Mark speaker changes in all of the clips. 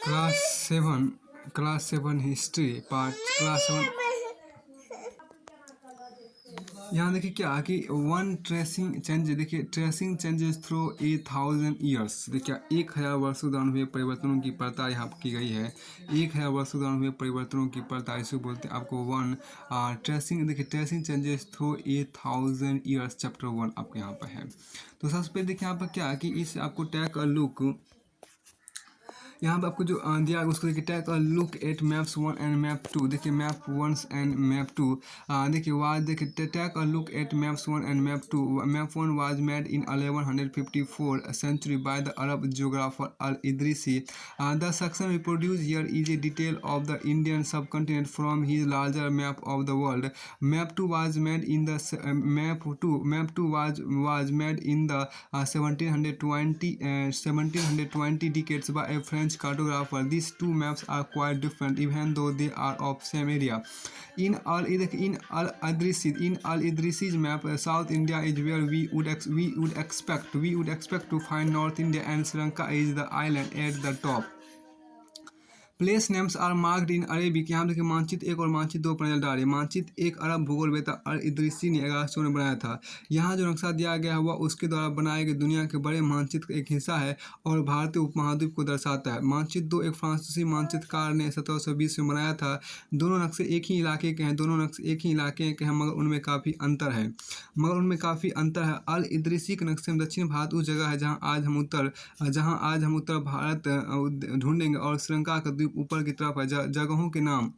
Speaker 1: Class 7 history part class 7। यहाँ देखिए क्या कि वन ट्रेसिंग चेंज, देखिए ट्रेसिंग चेंजेस थ्रू 8,000 ईयर्स। देखिए 1,000 वर्षों के दौरान हुए परिवर्तनों की पड़ताल यहाँ की गई है। 1,000 वर्षों के दौरान हुए परिवर्तनों की पड़ताल इसे बोलते हैं आपको वन ट्रेसिंग। देखिए tracing changes through 8,000 years chapter 1 आपके यहाँ पर है। तो सबसे पहले देखिए यहाँ पर क्या कि इस आपको टेक अ लुक, यहाँ पर आपको जो दिया उसको देखिए take a look at maps 1 and map 2। देखिए मैप 1 एंड मैप 2 देखिए वाज देखिए take a look at maps 1 and map 2। Map 1 was made in 1154 century by the Arab geographer al Idrisi. The section reproduce here is a detail of the Indian subcontinent from his larger map of the world. Map 2 was made in the map 2 was made in the 1720 decades by a French cartographer. These two maps are quite different, even though they are of same area. In Al Idrisi's map, South India is where we would expect to find North India, and Sri Lanka is the island at the top. Place names are marked in Arabic. यहाँ देखिए मानचित्र 1 और मानचित्र 2 पर नजर डालिए। मानचित्र 1 अरब भूगोलवेत्ता अल इदरीसी ने 1100 में बनाया था। यहाँ जो नक्शा दिया गया हुआ उसके द्वारा बनाए गए दुनिया के बड़े मानचित्र का एक हिस्सा है और भारतीय उपमहाद्वीप को दर्शाता है। मानचित्र 2 एक फ्रांसीसी मानचित्रकार ने 1720 में बनाया था। दोनों नक्शे एक ही इलाके के हैं, मगर उनमें काफ़ी अंतर है। अल इदरीसी के नक्शे में दक्षिण भारत उस जगह है जहाँ आज हम उत्तर भारत ढूंढेंगे, और श्रीलंका का द्वीप ऊपर की तरफ है। जगहों के नाम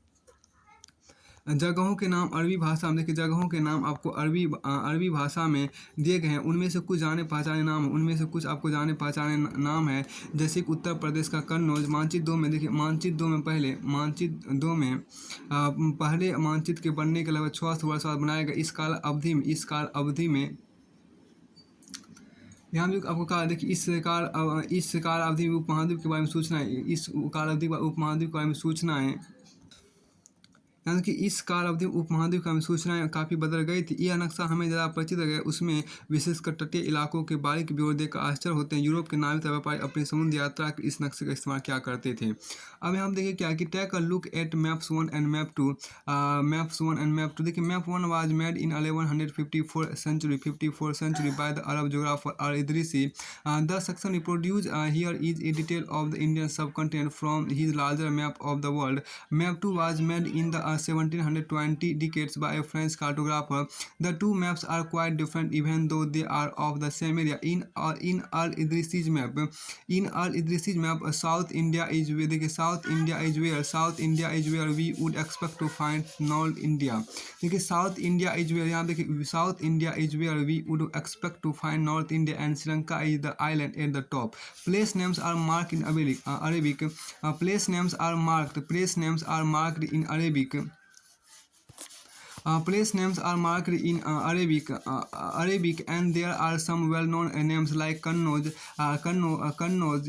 Speaker 1: अरबी भाषा में, देखिए जगहों के नाम आपको अरबी भाषा में दिए गए हैं। उनमें से कुछ जाने पहचाने नाम है, जैसे कि उत्तर प्रदेश का कन्नौज। मानचित्र 2 में देखिए पहले मानचित्र के बनने के लगभग 600 वर्ष बाद बनाया गया। इस काल अवधि में यहाँ भी आपको कहा देखिए इस काल अवधि में उपमहाद्वीप के बारे में सूचनाएं यानी कि इस काल अवधि उपमहाद्वीप की सूचनाएं काफ़ी बदल गई थी। यह नक्शा हमें ज़्यादा परिचित है, उसमें विशेषकर तटीय इलाकों के बारीक ब्यौरे देखकर आश्चर्य होते हैं। यूरोप के नाविक व्यापारी अपनी समुद्र यात्रा के इस नक्शे का इस्तेमाल क्या करते थे। अब हम देखिए क्या कि take a look at maps 1 and map 2। देखिए map 1 was made in 1154 century by the Arab geographer al Idrisi. The section reproduce here is a detail of the Indian subcontinent from his larger map of the world. Map 2 was made in the 1720 decades by a French cartographer. The two maps are quite different, even though they are of the same area. In Al Idrisi's map, South India is where we would expect to find North India. देखिए South India is where, यहाँ देखिए South India is where we would expect to find North India, and Sri Lanka is the island at the top. Place names are marked in Arabic. Place names are marked in Arabic. Place names are marked in Arabic, and there are some well-known names like Kannauj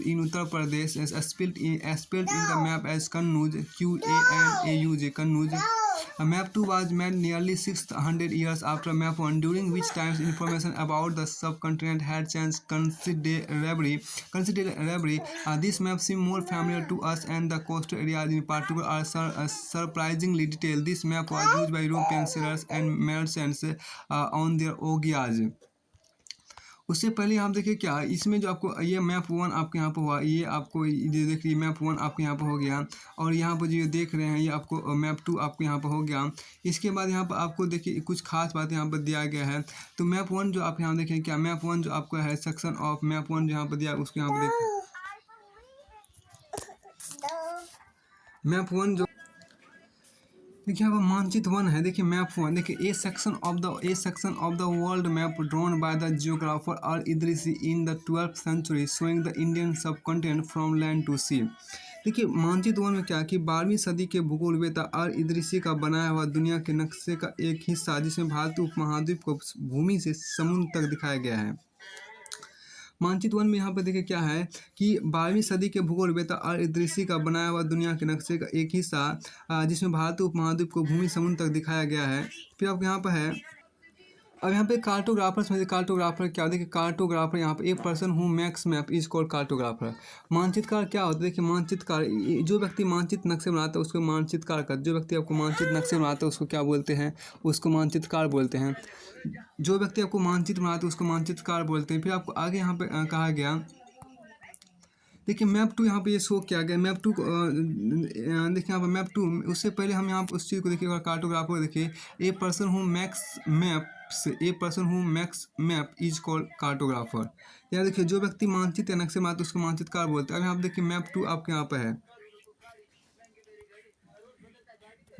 Speaker 1: in Uttar Pradesh, spelled in the map as Kannauj, Qanauj, Kannauj. Map 2 was made nearly 600 years after Map 1, during which times information about the subcontinent had changed considerably. This map seems more familiar to us, and the coastal areas in particular are surprisingly detailed. This map was used by European sailors and merchants on their voyages. उससे पहले आप देखिए क्या इसमें जो आपको ये map 1 आपके यहाँ पर हुआ, ये आपको ये देखिए मैप 1 आपके यहाँ पर हो गया, और यहाँ पर जो देख रहे हैं ये आपको मैप 2 आपके यहाँ पर हो गया। इसके बाद यहाँ पर आपको देखिए कुछ खास बातें यहाँ पर दिया गया है। तो मैप 1 जो आप यहाँ देखें क्या, मैप 1 जो आपका है सेक्शन ऑफ मैप 1 जो यहाँ पर दिया उसको यहाँ पर देखिए मैप 1 जो देखिए यहाँ पर मानचित्र 1 है। देखिए मैप 1 देखिए a section of the world map drawn by the geographer al Idrisi in the 12th century showing the Indian subcontinent from land to sea. देखिए मानचित्र 1 में क्या कि 12वीं सदी के भूगोलवेत्ता अल इदरीसी का बनाया हुआ दुनिया के नक्शे का एक हिस्सा, जिसमें भारतीय उपमहाद्वीप को भूमि से समुद्र तक दिखाया गया है। मानचित्र 1 में यहाँ पर देखिए क्या है कि 12वीं सदी के भूगोलवेत्ता अल इदरीसी का बनाया हुआ दुनिया के नक्शे का एक हिस्सा, जिसमें भारतीय उपमहाद्वीप को भूमि समुद्र तक दिखाया गया है। फिर आपको यहाँ पर है अब यहाँ पे कार्टोग्राफर्स में से कार्टोग्राफर क्या होता है कि कार्टोग्राफर यहाँ पे a person who makes map is called cartographer. मानचित्रकार क्या होता है? देखिए मानचित्रकार जो व्यक्ति मानचित्र नक्शे बनाता है उसको मानचित्रकार कहते हैं। जो व्यक्ति आपको मानचित्र नक्शे बनाता है उसको क्या बोलते हैं? उसको मानचित्रकार बोलते हैं। जो व्यक्ति आपको मानचित्र बनाता है उसको मानचित्रकार बोलते हैं। फिर आपको आगे यहाँ पे कहा गया, देखिए मैप टू यहाँ पे ये शो किया गया। मैप टू देखिए यहाँ पर मैप टू, उससे पहले हम यहाँ पर उस चीज़ को देखिए, कार्टोग्राफर देखिए ए person who max maps, A person who max map is called cartographer. यहाँ देखिए जो व्यक्ति मानचित्र या नक्शे बनाते उसको मानचित्रकार बोलते हैं। अब यहाँ पे देखिए मैप टू आपके यहाँ पर है,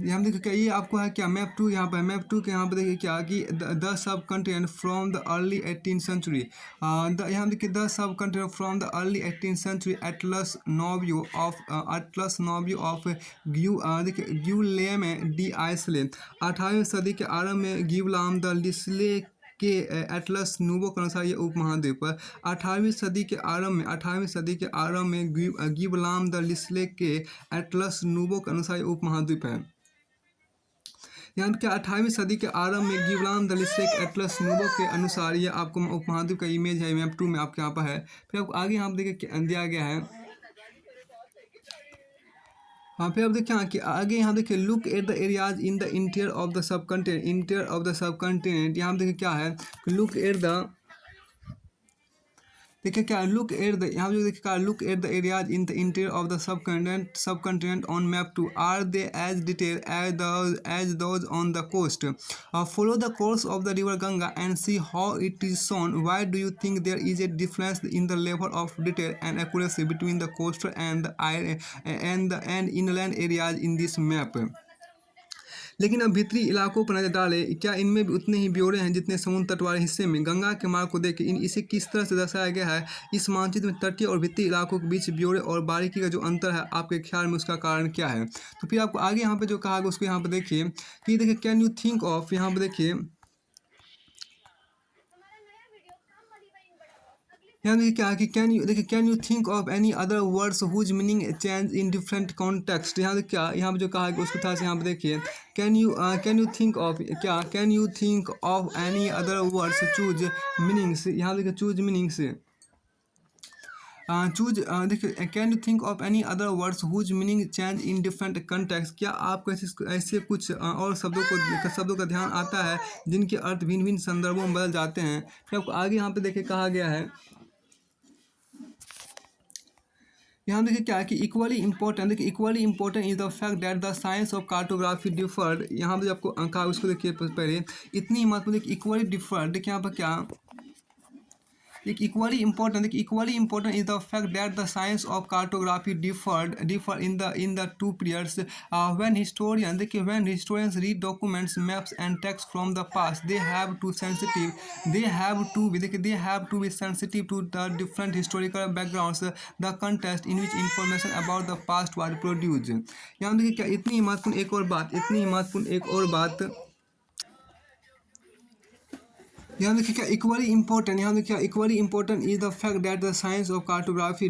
Speaker 1: यहाँ देखिए क्या ये आपको है क्या मैप टू यहाँ पर। मैप टू के यहाँ पर देखिए क्या कि the subcontinent from the early 18th century, यहाँ देखिए the subcontinent from the early 18th century atlas nouveau of देखिए ग्यूलेम डी आइसले। 18वीं सदी के आरंभ में गिवलाम द लिस्ले के एटलस नूबो के अनुसार ये उपमहाद्वीप पर 18वीं सदी के आरंभ में गिवलाम द लिस्ले के एटलस नूबो के अनुसार ये उपमहाद्वीप है। यहाँ पे क्या 18वीं सदी के आरंभ में गिवलाम द लिस्ले के एटलस नूबो के अनुसार ये आपको उपमहाद्वीप का इमेज है, मैप टू में आपके यहाँ पर है। फिर आपको आगे यहाँ पर देखिए दिया गया है, हाँ फिर आप देखिए कि आगे यहाँ देखिए look at the areas in the interior of the सब कंटिनेंट, यहाँ देखिए क्या है लुक एट द, देखिए क्या लुक एट द, यहाँ जो देखिए क्या look at the areas in the interior of the subcontinent on map two are they as detail as those on the coast. Follow the course of the river Ganga and see how it is shown. Why do you think there is a difference in the level of detail and accuracy between the coastal and inland areas in this map? लेकिन अब भीतरी इलाकों पर नजर डालें, क्या इनमें भी उतने ही ब्यौरे हैं जितने समुद्र तट वाले हिस्से में? गंगा के मार्ग को देखें, इसे किस तरह से दर्शाया गया है? इस मानचित्र में तटीय और भीतरी इलाकों के बीच ब्यौरे और बारीकी का जो अंतर है आपके ख्याल में उसका कारण क्या है? तो फिर आपको आगे यहाँ पे जो कहा गया उसको यहाँ पे देखिए कि देखिए कैन यू थिंक ऑफ, यहाँ पे देखिए यहाँ देखिए क्या है कि can you think of any other words whose meaning change in different context. यहाँ देखिए क्या यहाँ पे जो कहा है उसको था से यहाँ पे देखिए कैन यू थिंक ऑफ, क्या can you think of any other words whose meanings, यहाँ देखिए चूज मीनिंग्स देखिए can you think of any other words whose meaning change in different context. क्या आपको ऐसे कुछ और शब्दों का ध्यान आता है जिनके अर्थ भिन्न भिन्न संदर्भों में बदल जाते हैं? फिर आपको आगे यहाँ पे देखिए कहा गया है, यहाँ देखिए क्या है कि इक्वली इंपॉर्टेंट, देखिए equally important is the fact that the science of cartography deferred. यहाँ पे आपको कहा उसको देखिए पहले इतनी महत्वपूर्ण, देखिए इक्वली डिफर्ड, देखिए यहाँ पर क्या equally important is the fact that the science of cartography differ in the two periods. When historians read documents, maps and text from the past, they have to be sensitive to the different historical backgrounds, the context in which information about the past was produced. यहाँ देखिए क्या इतनी महत्वपूर्ण एक और बात यहाँ देखिए क्या इक्वली इंपॉर्टेंट, यहाँ देखिए equally important is the fact that the science of cartography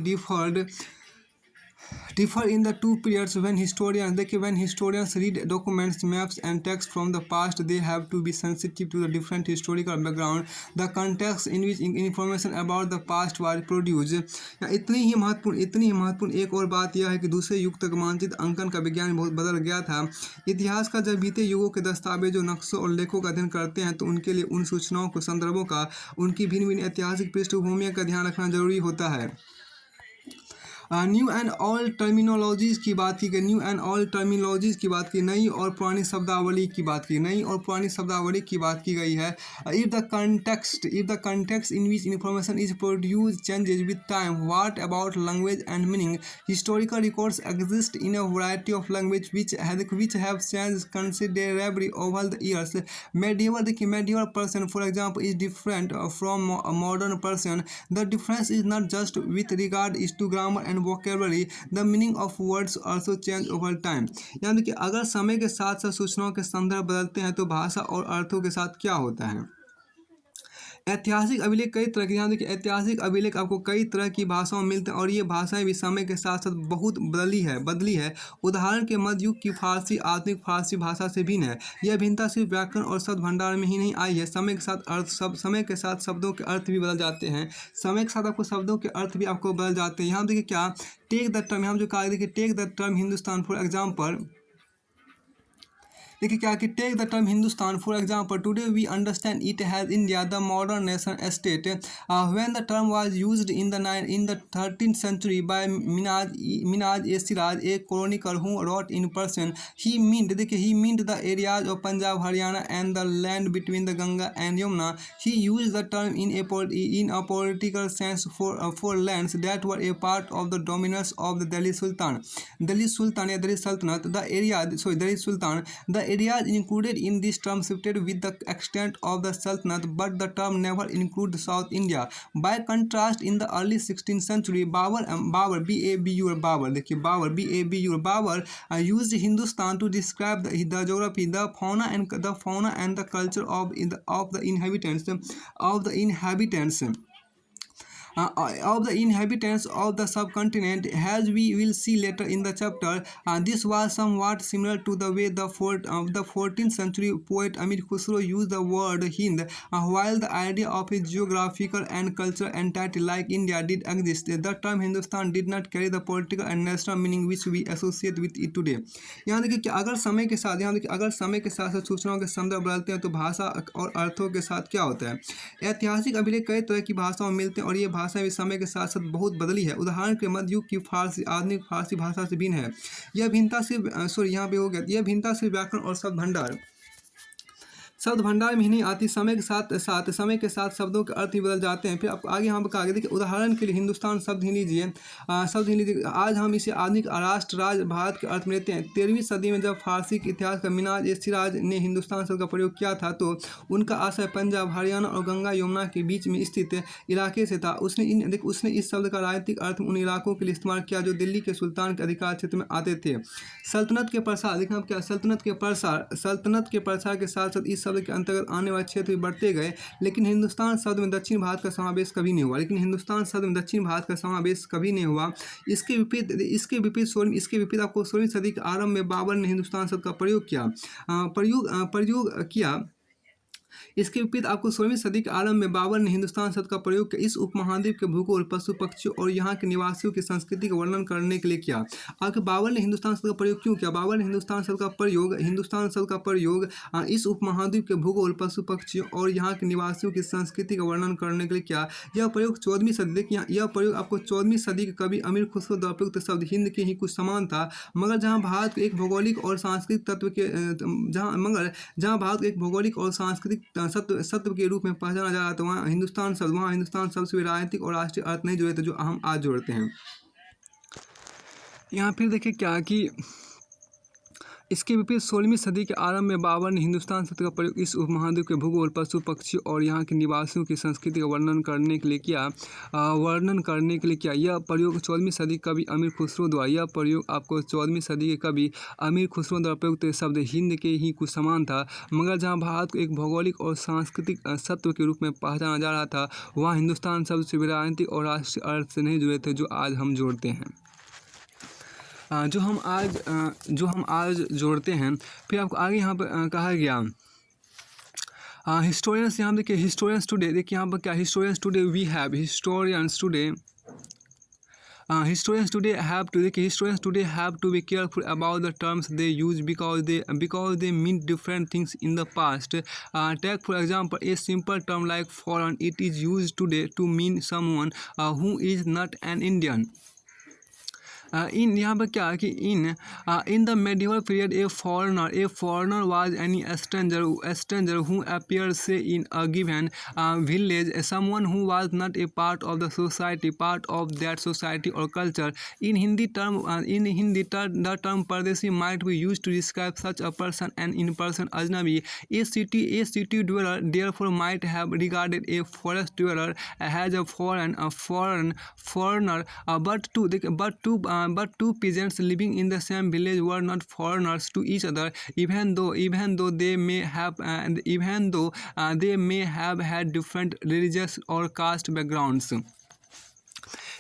Speaker 1: differ in the two periods. When historians read documents, maps and text from the past, they have to be sensitive to the different historical background, the context in which information about the past was produced. इतनी ही महत्वपूर्ण एक और बात यह है कि दूसरे युग तक मानचित्र अंकन का विज्ञान बहुत बदल गया था। इतिहास का जब बीते युगों के दस्तावेजों, नक्शों और लेखों का अध्ययन करते हैं तो उनके लिए उन सूचनाओं को, संदर्भों का, उनकी भिन्न भिन्न ऐतिहासिक पृष्ठभूमि का ध्यान रखना जरूरी होता है। न्यू एंड ओल्ड टर्मिनोलॉजीज़ की बात की गई, नई और पुरानी शब्दावली की बात की गई है। If the context in which information is produce changes with time, what about language and meaning? Historical records exist in a variety of language which have changed considerably over the years. medieval person, for example, is different from a modern person. The difference is not just with regard to grammar and vocabulary, the meaning of words also change over time. यानी कि अगर समय के साथ साथ सूचनाओं के संदर्भ बदलते हैं तो भाषा और अर्थों के साथ क्या होता है? ऐतिहासिक अभिलेख कई तरह के, यहाँ देखिए ऐतिहासिक अभिलेख आपको कई तरह की भाषाओं में मिलते हैं और ये भाषाएं भी समय के साथ साथ बहुत बदली है। उदाहरण के मध्य युग की फारसी आधुनिक फारसी भाषा से भिन्न है। यह भिन्नता सिर्फ व्याकरण और शब्द भंडार में ही नहीं आई है, समय के साथ शब्दों के अर्थ भी बदल जाते हैं। समय के साथ आपको शब्दों के अर्थ भी आपको बदल जाते हैं। यहाँ देखिए क्या टेक द टर्म, यहाँ जो कहा देखिए take the term Hindustan for example, देखिए क्या कि take the term Hindustan for example, today we understand it has India the modern nation state. When the term was used in the 13th century by Minhaj i Siraj a chronicle who wrote in Persian, he meant, देखिए he meant the areas of Punjab Haryana and the land between the Ganga and Yamuna. He used the term in a political sense for lands that were a part of the dominance of the Delhi Sultan या Delhi Sultanate. Delhi Sultan. The areas included in this term shifted with the extent of the Sultanate, but the term never included South India. By contrast, in the early 16th century, Babur used Hindustan to describe the geography, the fauna and the culture of the inhabitants of the subcontinent. As we will see later in the chapter, this was somewhat similar to the way the 14th century poet Amir Khusro used the word Hind, while the idea of a geographical and cultural entity like India did exist. The term Hindustan did not carry the political and national meaning which we associate with it today. यहाँ देखिए कि अगर समय के साथ सूचनाओं के संदर्भ बदलते हैं तो भाषा और अर्थों के साथ क्या होता है। ऐतिहासिक अभिलेख कई तरह की भाषाओं में मिलते हैं और ये भाषाएं भी समय के साथ साथ बहुत बदली है। उदाहरण के मध्य युग की फारसी आधुनिक फारसी भाषा से भिन्न है। यह भिन्नता सिर्फ व्याकरण और शब्द भंडार में ही नहीं आती, समय के साथ शब्दों के अर्थ भी बदल जाते हैं। फिर आप आगे यहाँ पर कहा गया, देखिए उदाहरण के लिए हिंदुस्तान शब्द ही लीजिए। आज हम इसे आधुनिक राष्ट्र राज्य भारत के अर्थ में लेते हैं। 13वीं सदी में जब फारसी के इतिहास का मिनाज ए सिराज ने हिंदुस्तान शब्द का प्रयोग किया था तो उनका आशय पंजाब हरियाणा और गंगा यमुना के बीच में स्थित इलाके से था। उसने इस शब्द का राजनीतिक अर्थ उन इलाकों के लिए इस्तेमाल किया जो दिल्ली के सुल्तान के अधिकार क्षेत्र में आते थे। सल्तनत के प्रसार, देखिए अब क्या सल्तनत के प्रसार के साथ साथ इस के अंतर्गत आने वाले क्षेत्र भी बढ़ते गए, लेकिन हिंदुस्तान शब्द में दक्षिण भारत का समावेश कभी नहीं हुआ। इसके विपरीत आपको 16वीं सदी के आरंभ में बाबर ने हिंदुस्तान शब्द का प्रयोग किया। इसके विपरीत आपको 16वीं सदी के आरंभ में बाबर ने हिंदुस्तान शब्द का प्रयोग किया। इस उपमहाद्वीप के भूगोल, पशु पक्षियों और यहाँ के निवासियों की संस्कृति का वर्णन करने के लिए किया। आखिर बाबर ने हिंदुस्तान शब्द का प्रयोग क्यों किया। बाबर ने हिंदुस्तान शब्द का प्रयोग इस उपमहाद्वीप के भूगोल, पशु पक्षियों और यहाँ के निवासियों की संस्कृति का वर्णन करने के लिए किया। यह प्रयोग 14वीं सदी, देखिए यह प्रयोग आपको 14वीं सदी के कवि अमीर खुसरो द्वारा प्रयुक्त शब्द हिंद के ही कुछ समान था। मगर जहाँ भारत एक भौगोलिक और सांस्कृतिक सत्व के रूप में पहचाना जा रहा था, वहाँ हिंदुस्तान शब्द से राजनीतिक और राष्ट्रीय अर्थ नहीं जुड़े थे जो हम आज जोड़ते हैं। यहाँ फिर देखिए क्या कि इसके विपरीत 16वीं सदी के आरंभ में बाबर ने हिंदुस्तान शब्द का प्रयोग इस उपमहाद्वीप के भूगोल, पशु पक्षी और यहाँ के निवासियों की संस्कृति का वर्णन करने के लिए किया। यह प्रयोग 14वीं सदी कवि अमीर खुसरो द्वारा प्रयुक्त शब्द हिंद के ही कुछ समान था। मगर जहाँ भारत को एक भौगोलिक और सांस्कृतिक सत्व के रूप में पहचाना जा रहा था, वहाँ हिंदुस्तान शब्द से राजनीतिक और राष्ट्रीय अर्थ से नहीं जुड़े थे जो आज हम जोड़ते हैं। जो हम आज जोड़ते हैं। फिर आपको आगे यहाँ पर कहा गया हिस्टोरियंस, यहाँ देखिए हिस्टोरियंस टुडे, देखिए यहाँ पर क्या historians today historians today have to be careful about the terms they use because they mean different things in the past. Take for example a simple term like foreign. It is used today to mean someone who is not an Indian. यहाँ पर क्या है कि in the medieval period a foreigner was any stranger who appears say in a given village, someone who was not a part of the society, part of that society or culture. In Hindi the term Pardesi might be used to describe such a person, and in person Ajnabi. A city dweller therefore might have regarded a forest dweller as a foreigner, but to but two peasants living in the same village were not foreigners to each other, even though they may have they may have had different religious or caste backgrounds.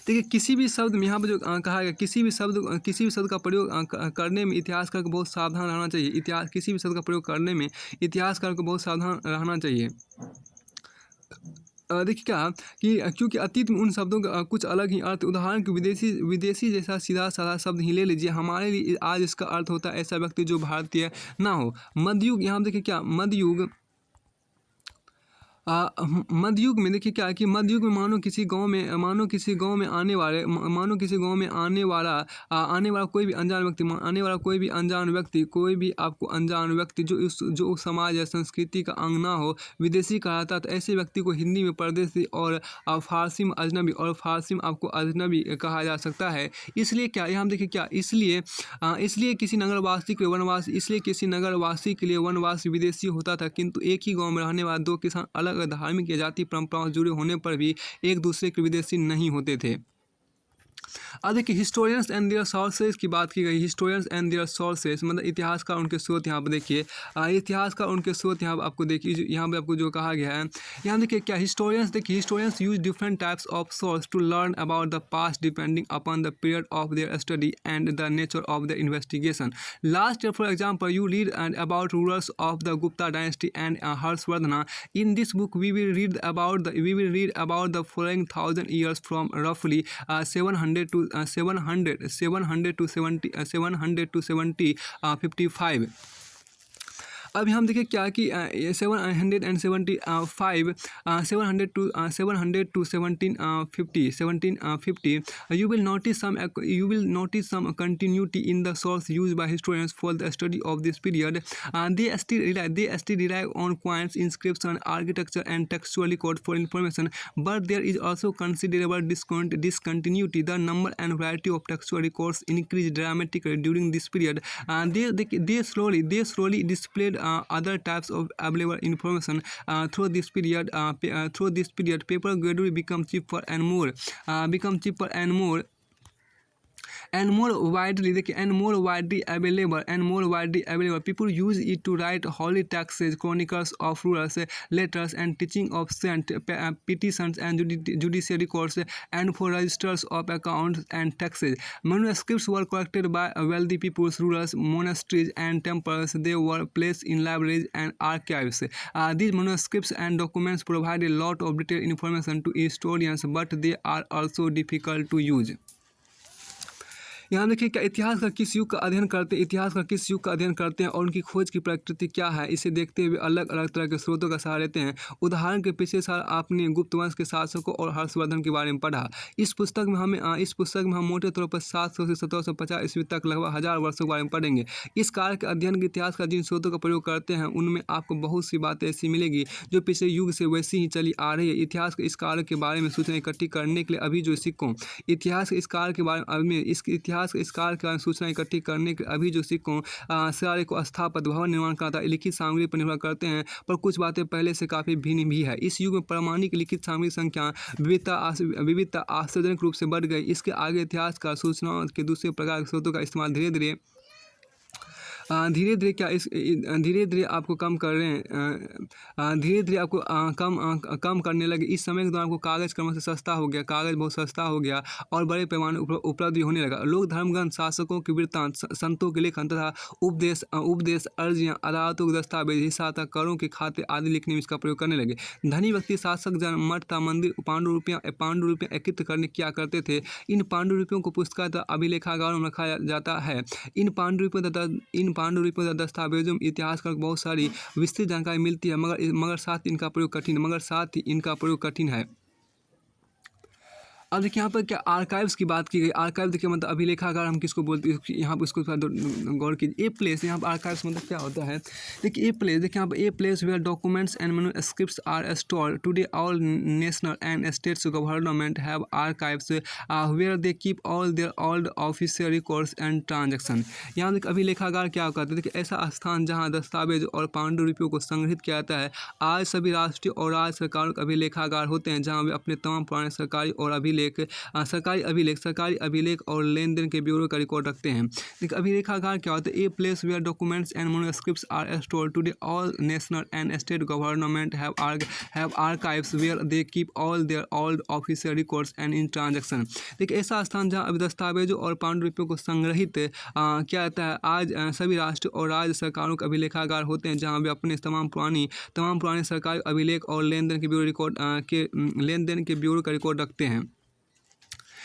Speaker 1: देखिए किसी भी शब्द में यहाँ पर जो कहा गया किसी भी शब्द का प्रयोग करने में इतिहासकार को बहुत सावधान रहना चाहिए। किसी भी शब्द का प्रयोग करने में इतिहासकार को बहुत सावधान रहना चाहिए। देखिए क्या कि क्योंकि अतीत में उन शब्दों का कुछ अलग ही अर्थ, उदाहरण के विदेशी जैसा सीधा साधा शब्द ही ले लीजिए, हमारे लिए आज इसका अर्थ होता है ऐसा व्यक्ति जो भारतीय ना हो। मध्ययुग, यहाँ देखिए क्या मध्ययुग में देखिए क्या है कि मध्ययुग में मानो किसी गांव में आने वाला कोई भी अनजान व्यक्ति जो उस समाज या संस्कृति का अंग ना हो विदेशी कहलाता, तो ऐसे व्यक्ति को हिंदी में परदेशी और फारसी में अजनबी और फारसी में आपको अजनबी कहा जा सकता है। इसलिए क्या यहाँ देखिए क्या इसलिए किसी नगरवासी के लिए वनवासी विदेशी होता था, किंतु एक ही गाँव में रहने वाले दो किसान अलग धार्मिक या जाति परंपराओं से जुड़े होने पर भी एक दूसरे के विदेशी नहीं होते थे। अब देखिए हिस्टोरियंस एंड देयर सोर्सेज की बात की गई। हिस्टोरियंस एंड देयर सोर्सेज मतलब इतिहासकार उनके स्रोत यहाँ पर देखिए, इतिहासकार उनके स्रोत यहाँ आपको देखिए, यहाँ पे आपको जो कहा गया है, यहाँ देखिए क्या historians use different types of source to learn about the past depending upon the period of their study and the nature of their investigation. Last year for example you read about rulers of the Gupta dynasty and Harshavardhana. In this book we will read about the following 1000 years from roughly 700 to 755। अब हम देखिए क्या कि 700 to 1750 you will notice some continuity in the source used by historians for the study of this period. They still rely on coins, inscription, architecture and textual record for information, but there is also considerable discontinuity. The number and variety of textual records increased dramatically during this period. They slowly displayed other types of available information through this period. Paper gradually become cheaper and more widely available. People use it to write holy texts, chronicles of rulers, letters and teaching of saints, petitions and judicial records, and for registers of accounts and taxes. Manuscripts were collected by wealthy peoples, rulers, monasteries and temples. They were placed in libraries and archives. These manuscripts and documents provide a lot of detailed information to historians, but they are also difficult to use. यहाँ देखिए क्या इतिहास का किस युग का अध्ययन करते हैं और उनकी खोज की प्रकृति क्या है, इसे देखते हुए अलग अलग तरह के स्रोतों का सहारा लेते हैं। उदाहरण के पिछले साल आपने गुप्त वंश के शासकों और हर्षवर्धन के बारे में पढ़ा। इस पुस्तक में हम मोटे तौर पर 700 से 1750 ईस्वी तक लगभग 1000 वर्षों के बारे में पढ़ेंगे। इस कार्य के अध्ययन के इतिहास का जिन स्रोतों का प्रयोग करते हैं उनमें आपको बहुत सी बातें ऐसी मिलेगी जो पिछले युग से वैसी ही चली आ रही है। इतिहास के इस कार्य के बारे में सूचना इकट्ठी करने के लिए अभी जो सिक्कों सूचना इकट्ठी करने के अभी जो सिक्कों सारे को स्थापत्य भवन निर्माण करता है लिखित सामग्री पर निर्भर करते हैं, पर कुछ बातें पहले से काफ़ी भिन्न भी है। इस युग में प्रमाणिक लिखित सामग्री संख्या विविधता आश्चर्यजनक रूप से बढ़ गई। इसके आगे इतिहासकार सूचनाओं के दूसरे प्रकार के स्रोतों का इस्तेमाल धीरे धीरे आपको कम कर रहे हैं, धीरे धीरे आपको कम करने लगे। इस समय के दौरान आपको कागज़ क्रम से सस्ता हो गया, कागज़ बहुत सस्ता हो गया और बड़े पैमाने उपलब्ध होने लगा। लोग धर्मग्रंथ, शासकों के वृत्तांत, संतों के लेखन तथा उपदेश अर्जियाँ, अदालतों के दस्तावेज, हिस्सा, करों के खाते आदि लिखने में इसका प्रयोग करने लगे। धनी व्यक्ति, शासक जन, मठ तथा मंदिर पांडुलिपियाँ एकत्रित करने किया करते थे। इन पांडुलिपियों को पुस्तक तथा अभिलेखागारों में रखा जाता है। इन पांडुलिपियों तथा दस्तावेजों में इतिहासकार को बहुत सारी विस्तृत जानकारी मिलती है, मगर साथ ही इनका प्रयोग कठिन है। अब देखिए यहाँ पर क्या आर्काइव्स की बात की गई। आर्काइव देखिए मतलब अभिलेखागार हम किसको बोलते हैं, यहाँ पर इसको गौर कीजिए। ए प्लेस, यहाँ पर आर्काइव्स मतलब क्या होता है। देखिए ए प्लेस, देखिए यहाँ पर a place where documents and manuscripts are stored. Today all national and states government have archives where they keep all their old official records and transaction. यहाँ देखिए अभिलेखागार क्या कहते हैं, देखिए ऐसा स्थान जहाँ दस्तावेज और पांडुलिपियों को संग्रहित किया जाता है। आज सभी राष्ट्रीय और राज्य सरकारों के अभिलेखागार होते हैं जहाँ वे अपने तमाम पुराने सरकारी और अभिलेख सरकारी अभिलेख और लेन देन के ब्यूरो का रिकॉर्ड रखते हैं। देखिए अभिलेखागार क्या होता है? A place where documents and manuscripts are stored today. All national and state government have archives where they keep all their old official records and in transaction. देखिए ऐसा स्थान जहाँ अभी दस्तावेजों और पांडुलिपियों को संग्रहित किया जाता है। आज सभी राष्ट्र और राज्य सरकारों के अभिलेखागार होते हैं जहाँ वे अपने तमाम पुराने सरकारी अभिलेख और लेन देन के ब्यूरो का रिकॉर्ड रखते हैं।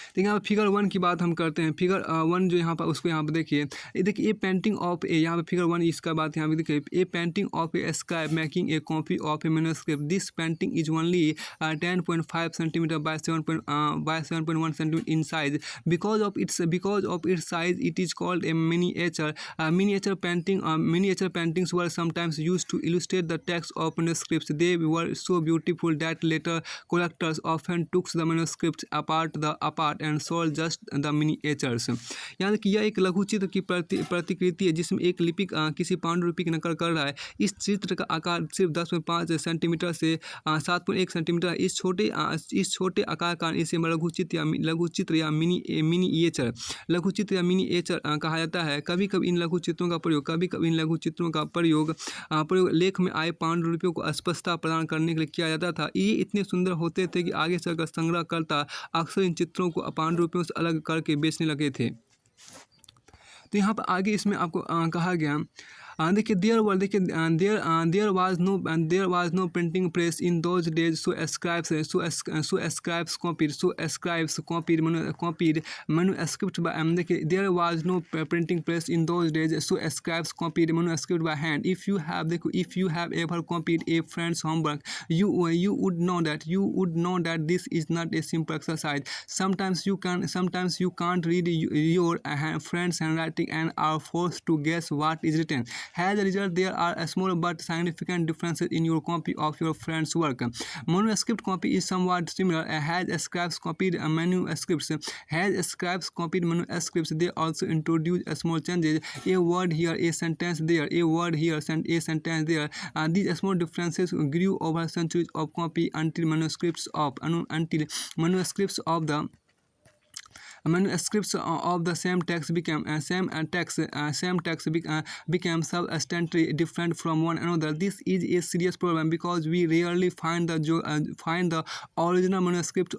Speaker 1: देखिए यहाँ पर फिगर 1 की बात हम करते हैं। फिगर 1 जो यहाँ पर उसको यहाँ पर देखिए, ये देखिए ए पेंटिंग ऑफ ए, यहाँ पर फिगर 1 इसका बात यहाँ पर देखिए, a painting of a scribe making a copy of a manuscript. This painting is only 10.5 centimetre by 7.1 centimetre in size. Because of its size it is called a miniature. Miniature paintings were sometimes used to illustrate the text of manuscripts. They were so beautiful that later collectors often took the manuscripts apart and sold just the miniatures। यहाँ तक यह एक लघु चित्र की प्रतिकृति है जिसमें एक लिपिक किसी पांडुलिपि की नकल कर रहा है। इस चित्र का आकार सिर्फ 10.5 सेंटीमीटर से 7.1 सेंटीमीटर है। इस छोटे आकार का इसे लघु चित्र या मिनिएचर कहा जाता है। कभी कभी इन लघु चित्रों का प्रयोग लेख में आए पांडुलिपियों को स्पष्टता प्रदान करने के लिए किया जाता था। ये इतने सुंदर होते थे कि आगे चलकर संग्रहकर्ता अक्सर इन चित्रों को पांडुलिपियों से अलग करके बेचने लगे थे। तो यहाँ पर आगे इसमें आपको कहा गया, देखिए there was no printing press in those days, so scribes copied manuscript by. देखिए there was no printing press in those days, so scribes copied manuscript by hand. If you have ever copied a friend's homework, you would know that this is not a simple exercise. Sometimes you can't read your friend's handwriting and are forced to guess what is written. As a result, there are small but significant differences in your copy of your friend's work. Manuscript copy is somewhat similar. As scribes copied manuscripts, they also introduce small changes. A word here, a sentence there, a word here, a sentence there. These small differences grew over centuries of copy until manuscripts of the same text became substantially different from one another. This is a serious problem because we rarely find the original manuscripts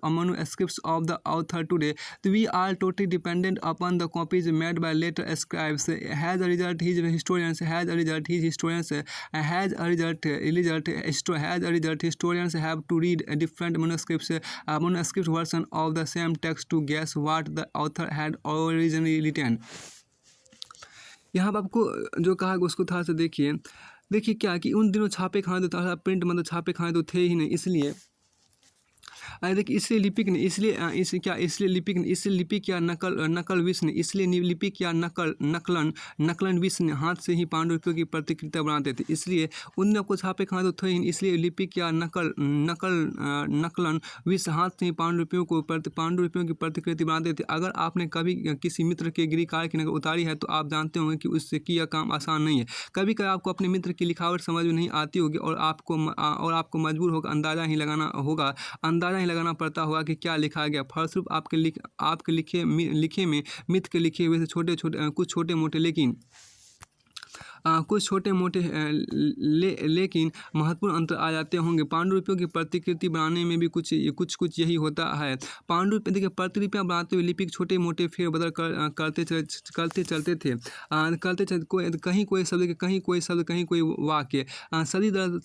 Speaker 1: of the author today. We are totally dependent upon the copies made by later scribes. As a result, historians have to read different manuscript versions of the same text to guess what the author had originally written। यहाँ पर आपको जो कहा उसको थोड़ा सा देखिए क्या कि उन दिनों छापे खाने तो प्रिंट मतलब छापे खाने तो थे ही नहीं, इसलिए देखिए इसलिए लिपिक या नकलन विष ने हाथ से ही पांडुलिपियों की प्रतिकृतियाँ बनाते थे। इसलिए उन दिनों को छापे खाने तो थे ही, इसलिए लिपिक या नकलन विष हाथ से ही पांडुलिपियों की प्रतिकृति बनाते थे। अगर आपने कभी किसी मित्र के गृह कार्य की नकल उतारी है तो आप जानते होंगे कि उससे कि यह काम आसान नहीं है। कभी कभी आपको अपने मित्र की लिखावट समझ में नहीं आती होगी और आपको मजबूर होकर अंदाज़ा ही लगाना पड़ता होगा कि क्या लिखा गया। फलस्वरूप आपके लिखे में मित्र के लिखे हुए से कुछ छोटे मोटे लेकिन महत्वपूर्ण अंतर आ जाते होंगे। पांडुलिपियों की प्रतिकृति बनाने में भी कुछ यही होता है। देखिए प्रतिलिपियाँ बनाते हुए लिपिक छोटे मोटे फेरबदल करते चलते थे। कहीं कोई शब्द कहीं कोई वाक्य। सदी दर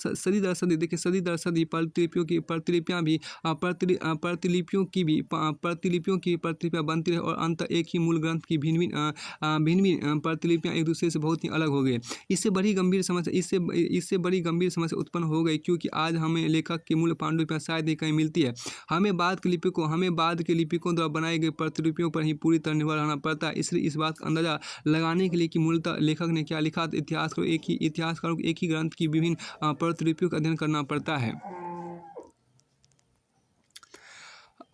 Speaker 1: सदी देखिए सदी दर सदी प्रतिलिपियों की प्रतिलिपियाँ बनती रही और अंत एक ही मूल ग्रंथ की भिन्न प्रतिलिपियाँ एक दूसरे से बहुत ही अलग हो गई। इससे बड़ी गंभीर समस्या उत्पन्न हो गई क्योंकि आज हमें लेखक की मूल पांडुलिपियाँ शायद ही कहीं मिलती है। हमें बाद के लिपिकों द्वारा बनाई गई प्रतिलिपियों पर ही पूरी तरह निर्भर रहना पड़ता है। इसलिए इस बात का अंदाजा लगाने के लिए कि मूलतः लेखक ने क्या लिखा तो इतिहासकारों को एक ही ग्रंथ की विभिन्न प्रतिलिपियों का अध्ययन करना पड़ता है।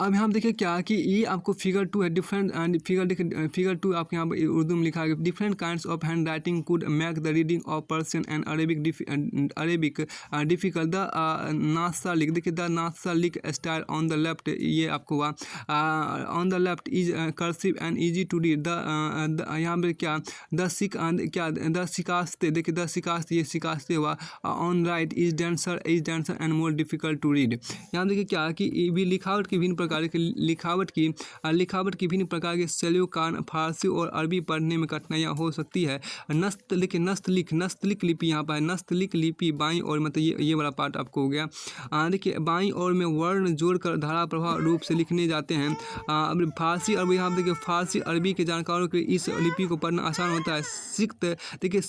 Speaker 1: अब यहाँ देखिए क्या कि ये आपको फिगर 2 है, डिफरेंट फिगर 2 आपके यहाँ पर उर्दू में लिखा है, different kinds of hand writing could make the reading of Persian and Arabic difficult. The nastaliq, देखिए the nastaliq style on the left, ये आपको हुआ on the left is cursive and easy to read. The यहाँ पर क्या the शिकास्ते, देखिए the शिकास्ते, ये शिकास्ते हुआ on right is denser and more difficult to read. यहाँ देखिए क्या कि ये भी लिखावट की विभिन्न प्रकार की लिखावट की विभिन्न प्रकार के शैलियों कारण फारसी और अरबी पढ़ने में कठिनाइयाँ हो सकती है। नस्तलिक लिपि यहाँ पर है, नस्तलिक लिपि बाईं और मतलब ये वाला पार्ट आपको हो गया। देखिए बाईं और में वर्ण जोड़कर धारा प्रभाव रूप से लिखने जाते हैं। अब फारसी अरबी, यहाँ देखिए फारसी अरबी के जानकारों के इस लिपि को पढ़ना आसान होता है। देखिए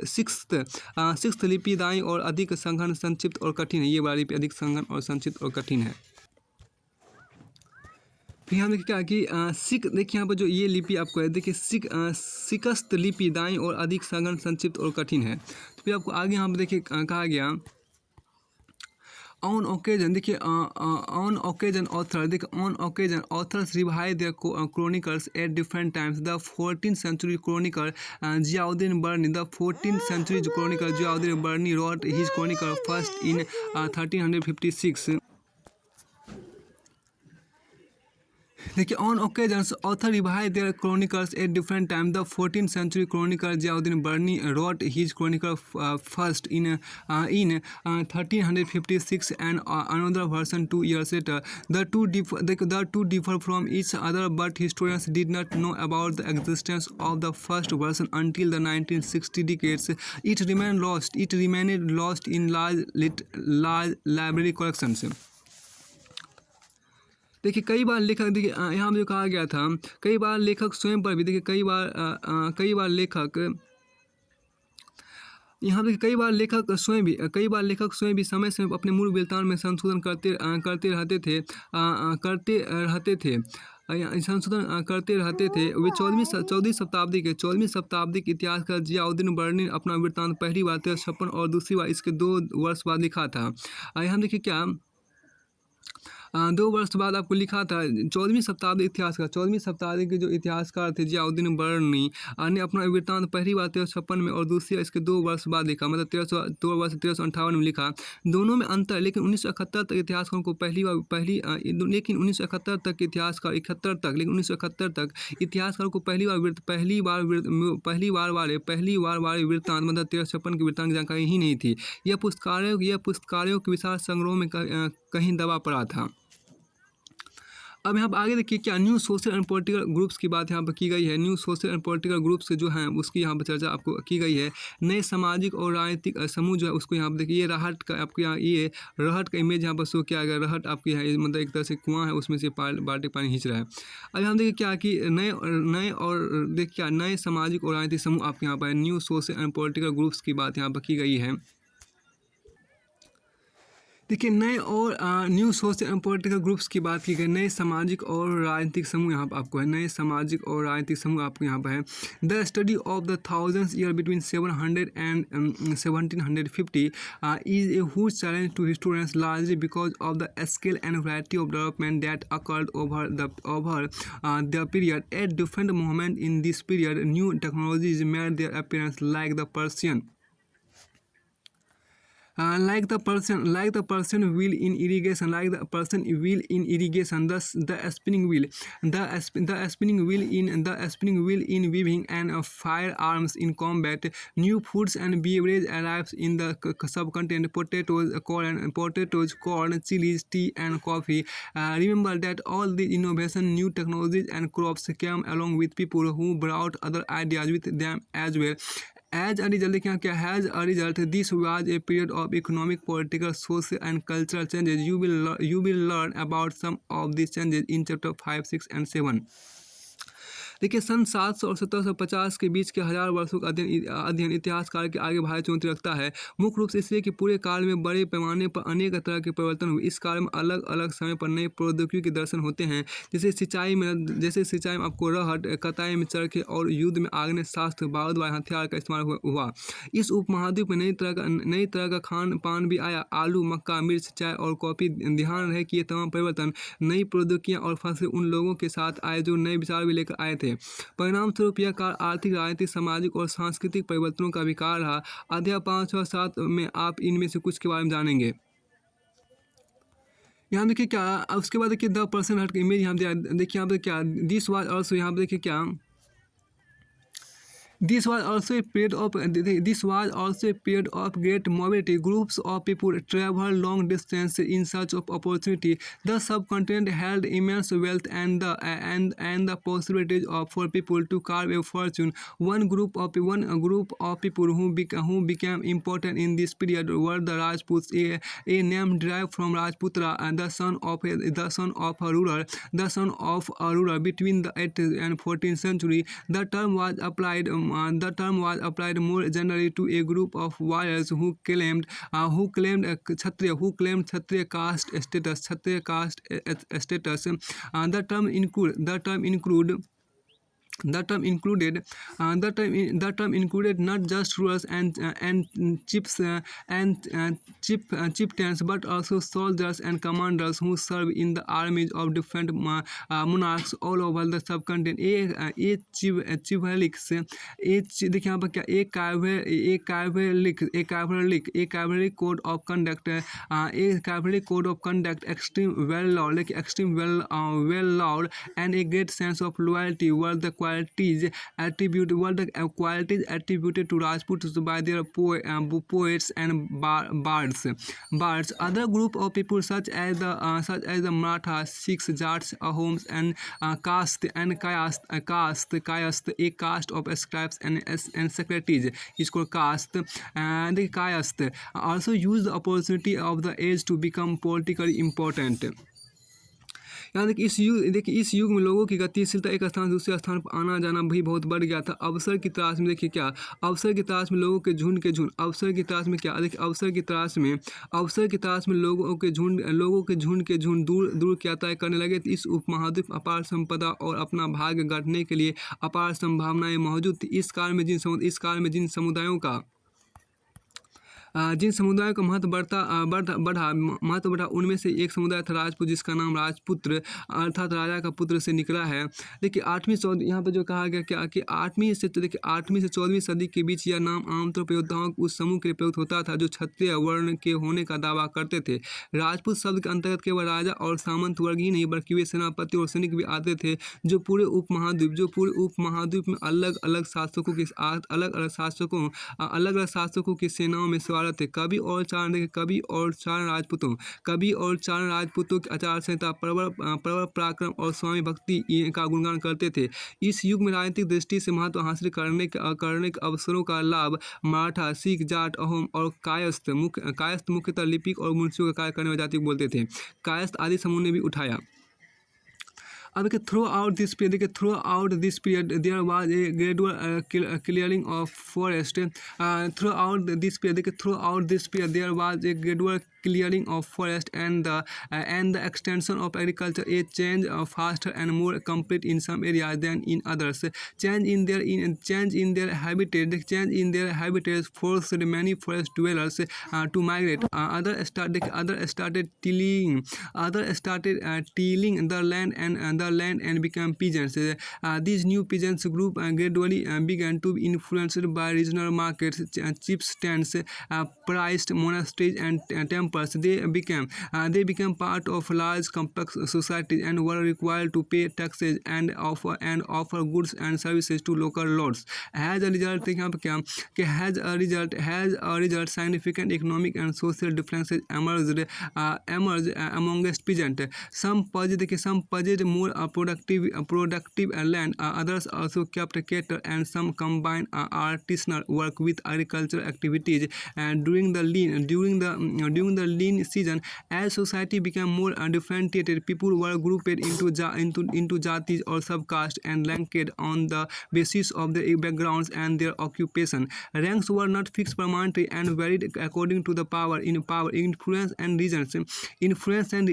Speaker 1: सिक्स्थ लिपि दाईं और अधिक संघन, संक्षिप्त और कठिन है। ये वाली लिपि अधिक संघन और संक्षिप्त और कठिन है। फिर यहाँ देखिए क्या कि सिख, देखिए यहाँ पर जो ये लिपि आपको है, देखिए सिकस्त लिपि दाईं और अधिक संघन, संक्षिप्त और कठिन है। तो फिर आपको आगे यहाँ पर देखिए कहा गया ऑन ओकेजन, देखिए ऑन ओकेजन ऑथर, देखिए on occasion authors revise their chronicles at different times. The 14th century chronicle Ziauddin Barni, the 14th century chronicle Ziauddin Barni wrote his chronicle first in 1356। देखिए on occasions author revise their chronicles at different time. The 14th century chronicle Ziauddin Barni wrote his chronicle first in 1356 and another version 2 years later. The two differ from each other, but historians did not know about the existence of the first version until the 1960 decades. It remained lost in large library collections. देखिए कई बार लेखक, देखिए यहाँ में जो कहा गया था, कई बार लेखक स्वयं पर भी, देखिए कई बार लेखक यहाँ देखिए कई बार लेखक स्वयं भी समय समय अपने मूल वृत्तांत में संशोधन करते रहते थे। वे 14वीं शताब्दी के इतिहासकार जियाउद्दीन बर्नी ने अपना वृत्तांत पहली बार 1356 और दूसरी बार इसके 2 वर्ष बाद लिखा था। यहाँ देखिए क्या 2 वर्ष बाद आपको लिखा था। 14वीं शताब्दी के जो इतिहासकार थे जियाउद्दीन बर्नी ने अपना वृत्तांत पहली बार 1356 में और दूसरी इसके 2 वर्ष बाद लिखा, मतलब 1358 में लिखा। दोनों में अंतर, लेकिन 1971 तक इतिहासकारों को लेकिन 1971 तक इतिहासकारों को पहली बार वाले वृत्तांत मतलब 1356 के वृत्तांत की जानकारी ही नहीं थी। यह पुस्तकालयों के विशाल संग्रहों में कहीं दबा पड़ा था। अब यहाँ पर आगे देखिए क्या new social and political groups की बात यहाँ पर की गई है। New social and political groups जो हैं उसकी यहाँ पर चर्चा आपको की गई है। नए सामाजिक और राजनीतिक समूह जो है उसको यहाँ पर देखिए, ये रहट का आपको यहाँ ये रहट का इमेज यहाँ पर शो किया गया। रहट आपकी है मतलब एक तरह से कुआं है, उसमें से बाल्टी पानी खींच रहा है। अब यहाँ देखिए क्या कि नए सामाजिक और राजनीतिक समूह आपके यहाँ पर new social and political groups की बात यहाँ पर की गई है। देखिए नए और new social and political groups की बात की गई। नए सामाजिक और राजनीतिक समूह यहाँ पर आपको है, नए सामाजिक और राजनीतिक समूह आपको यहाँ पर है। The study of the thousands year between 700 and 1750 is a huge challenge to historians largely because of the scale and variety of development that occurred over the period. At different moment in this period new technologies made their appearance like the Persian wheel in irrigation, thus the spinning wheel in weaving and firearms in combat. New foods and beverage arrives in the subcontinent: corn, chilies, tea and coffee. Remember that all these innovations, new technologies and crops came along with people who brought other ideas with them as well. As a result, this was a period of economic, political, social, and cultural changes. You will learn about some of these changes in chapter 5, 6, and 7. देखिए सन 700 और 1750 के बीच के हजार वर्षों का अध्ययन इतिहासकार के आगे भारी चुनौती रखता है। मुख्य रूप से इसलिए कि पूरे काल में बड़े पैमाने पर अनेक तरह के परिवर्तन हुए। इस काल में अलग अलग समय पर नई प्रौद्योगिकी के दर्शन होते हैं, जैसे सिंचाई में आपको रहट, कताई में चरखे और युद्ध में आग्नेयास्त्र बारूद वाले हथियार का इस्तेमाल हुआ। इस उपमहाद्वीप में नई तरह का खान पान भी आया। आलू, मक्का, मिर्च, चाय और कॉफी। ध्यान रहे कि ये तमाम परिवर्तन नई प्रौद्योगिकियां और फसलें उन लोगों के साथ आए जो नए विचार भी लेकर आए थे। परिणाम स्वरूप यह काल आर्थिक, राजनीतिक, सामाजिक और सांस्कृतिक परिवर्तनों का विकार रहा। अध्याय 5 और 7 में आप इनमें से कुछ के बारे में जानेंगे। यहाँ देखिए क्या, उसके बाद देखिए द पर्सन हट इमेज यहाँ देखिए यहाँ पे क्या, दिस वाज ऑल्सो, यहाँ पे देखिए क्या, This was also a period of great mobility. Groups of people traveled long distance in search of opportunity. The subcontinent held immense wealth and the possibilities for people to carve a fortune. One group of people who became important in this period were the Rajputs, a name derived from Rajputra, the son of a ruler between the 8th and 14th century. The term was applied more generally to a group of warriors who claimed Kshatriya caste status. The term included not just rulers and chieftains, but also soldiers and commanders who served in the armies of different monarchs all over the subcontinent. देखिए यहाँ पर क्या, a cavalry code of conduct, extreme well law, and a great sense of loyalty were the qualities attributed to Rajputs by their poets and bards. Other group of people such as the Marathas, Sikhs, Jats, Ahoms, and caste, a caste of scribes and secretaries is called caste. The caste also used the opportunity of the age to become politically important. यहाँ देखिए इस युग में लोगों की गतिशीलता एक स्थान से दूसरे स्थान पर आना जाना भी बहुत बढ़ गया था। अवसर की तलाश में देखिए क्या, अवसर की तलाश में लोगों के झुंड अवसर की तलाश में क्या, देखिए अवसर की तलाश में लोगों के झुंड दूर की यात्राएं करने लगे। तो इस उपमहाद्वीप अपार संपदा और अपना भाग्य गढ़ने के लिए अपार संभावनाएं मौजूद थी। इस काल में जिन समुदायों का महत्व बढ़ा उनमें से एक समुदाय था राजपूत, जिसका नाम राजपुत्र अर्थात राजा का पुत्र से निकला है। देखिए 8वीं यहाँ पर जो कहा गया क्या कि 8वीं से 14वीं सदी के बीच यह नाम आमतौर पर योद्धाओं उस समूह के लिए प्रयुक्त होता था जो क्षत्रिय वर्ण के होने का दावा करते थे। राजपूत शब्द के अंतर्गत केवल राजा और सामंत वर्ग ही नहीं बल्कि वे सेनापति और सैनिक भी आते थे, जो पूरे उपमहाद्वीप में अलग अलग शासकों की सेनाओं में कवि और चारण राजपूतों की आचार संहिता, प्रबल पराक्रम और स्वामी भक्ति का गुणगान करते थे। इस युग में राजनीतिक दृष्टि से महत्व हासिल करने के अवसरों का लाभ मराठा, सिख, जाट, अहोम और कायस्थ मुख्यतः लिपिक और मुंशियों का कार्य करने वाली जाति को बोलते थे, कायस्थ आदि समूह ने भी उठाया। अब देखिए throughout this period there was a gradual clearing of forest. Throughout this period there was a gradual clearing of forest and the extension of agriculture, a change faster and more complete in some areas than in others. Change in their habitats forced many forest dwellers to migrate. Others started tilling the land and became peasants. These new peasants group gradually began to be influenced by regional markets, chieftains, priced monasteries and temples. They became part of large complex societies and were required to pay taxes and offer goods and services to local lords. As a result, significant economic and social differences emerged amongst peasants. Some possessed more productive land. Others also kept cattle, and some combined artisanal work with agricultural activities. During the the lean season. As society became more differentiated, people were grouped into jatis or subcaste and ranked on the basis of their backgrounds and their occupation. Ranks were not fixed permanently and varied according to the power, influence and regions, influence and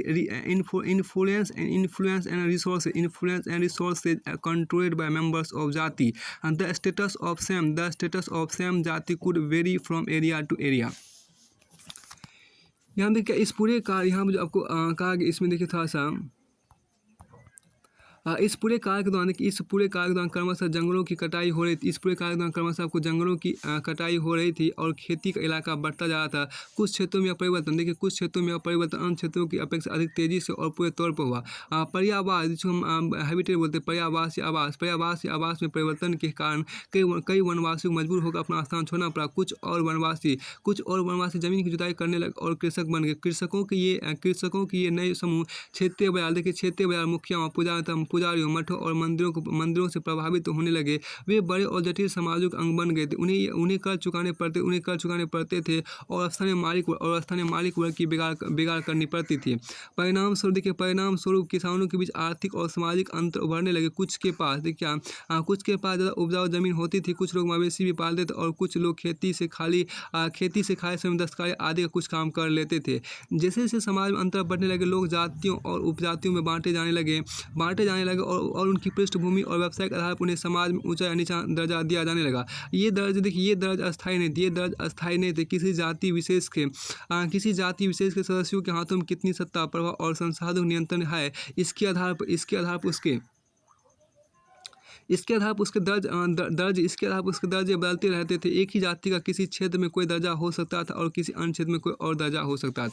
Speaker 1: resources controlled by members of jati. And the status of same jati could vary from area to area. यहाँ देखिए इस पूरे कार्य यहाँ पर जो आपको कहा गया इसमें देखिए थोड़ा सा इस पूरे कार्य के दौरान क्रमशः जंगलों की कटाई हो रही थी। इस पूरे कार्य के दौरान क्रमशः आपको जंगलों की कटाई हो रही थी और खेती का इलाका बढ़ता जा रहा था। कुछ क्षेत्रों में परिवर्तन देखिए, कुछ क्षेत्रों में परिवर्तन अन्य क्षेत्रों की अपेक्षा अधिक तेजी से और पूरे तौर पर हुआ। पर्यावास जिसको हम हैबिटेट बोलते हैं, पर्यावासी आवास में परिवर्तन के कारण कई वनवासियों को मजबूर होकर अपना स्थान छोड़ना पड़ा। कुछ और वनवासी जमीन की जुताई करने लगे और कृषक बन गए। कृषकों की ये नए समूह क्षेत्रीय बाजार मुखियाओं पुजारियों, मठों और मंदिरों से प्रभावित होने लगे। वे बड़े और जटिल समाजों के अंग बन गए थे। उन्हें कर चुकाने पड़ते थे और स्थानीय मालिक वर्ग की बिगाड़ करनी पड़ती थी। परिणाम स्वरूप किसानों के बीच आर्थिक और सामाजिक अंतर उभरने लगे। कुछ के पास ज़्यादा उपजाऊ जमीन होती थी, कुछ लोग मवेशी भी पालते थे और कुछ लोग खेती से खाली समय दस्तकारी आदि का कुछ काम कर लेते थे। जैसे जैसे समाज में अंतर बढ़ने लगे, लोग जातियों और उपजातियों में बांटे जाने लगे और उनकी पृष्ठभूमि और व्यावसायिक आधार पर उन्हें समाज में ऊंचा या नीचा दर्जा दिया जाने लगा। ये दर्ज अस्थायी नहीं थे। किसी जाति विशेष के सदस्यों के हाथों में कितनी सत्ता, प्रभाव और संसाधन नियंत्रण है, इसके आधार पर उसके दर्जे बदलते रहते थे। एक ही जाति का किसी क्षेत्र में कोई दर्जा हो सकता था और किसी अन्य क्षेत्र में कोई और दर्जा होता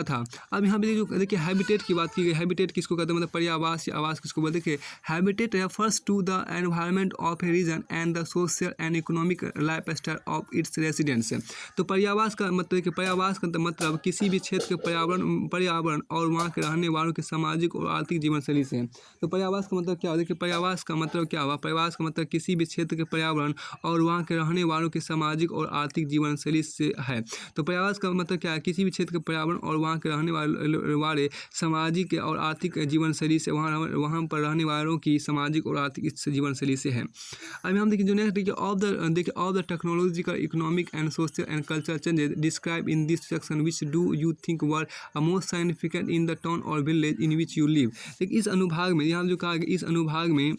Speaker 1: था। अब यहाँ पे देखिए हैबिटेट की बात की गई। हैबिटेट किसको कहते हैं, मतलब पर्यावास या आवास किसको बोलते हैं। देखिए habitat refers to the environment of a region and the social and economic life style of its residents. तो पर्यावास का मतलब किसी भी क्षेत्र के पर्यावरण और वहाँ के रहने वालों के सामाजिक और आर्थिक जीवन शैली से है। तो पर्यावास का मतलब क्या हुआ, देखिए पर्यावास का मतलब क्या हुआ, पर्यावास का मतलब किसी भी क्षेत्र के पर्यावरण और वहाँ के रहने वालों के सामाजिक और आर्थिक जीवन शैली से है। तो पर्यावास का मतलब क्या है, किसी भी क्षेत्र के पर्यावरण और वहाँ के रहने वाले सामाजिक और आर्थिक जीवन शैली से, वहाँ पर रहने वालों की सामाजिक और आर्थिक जीवन शैली से है। अभी हम देखिए जो नेक्स्ट देखिए of the technological, economic and social and cultural changes describe in this section which do you think were most significant in the town or village in which you live. देखिए इस अनुभाग में यहाँ जो कहा गया,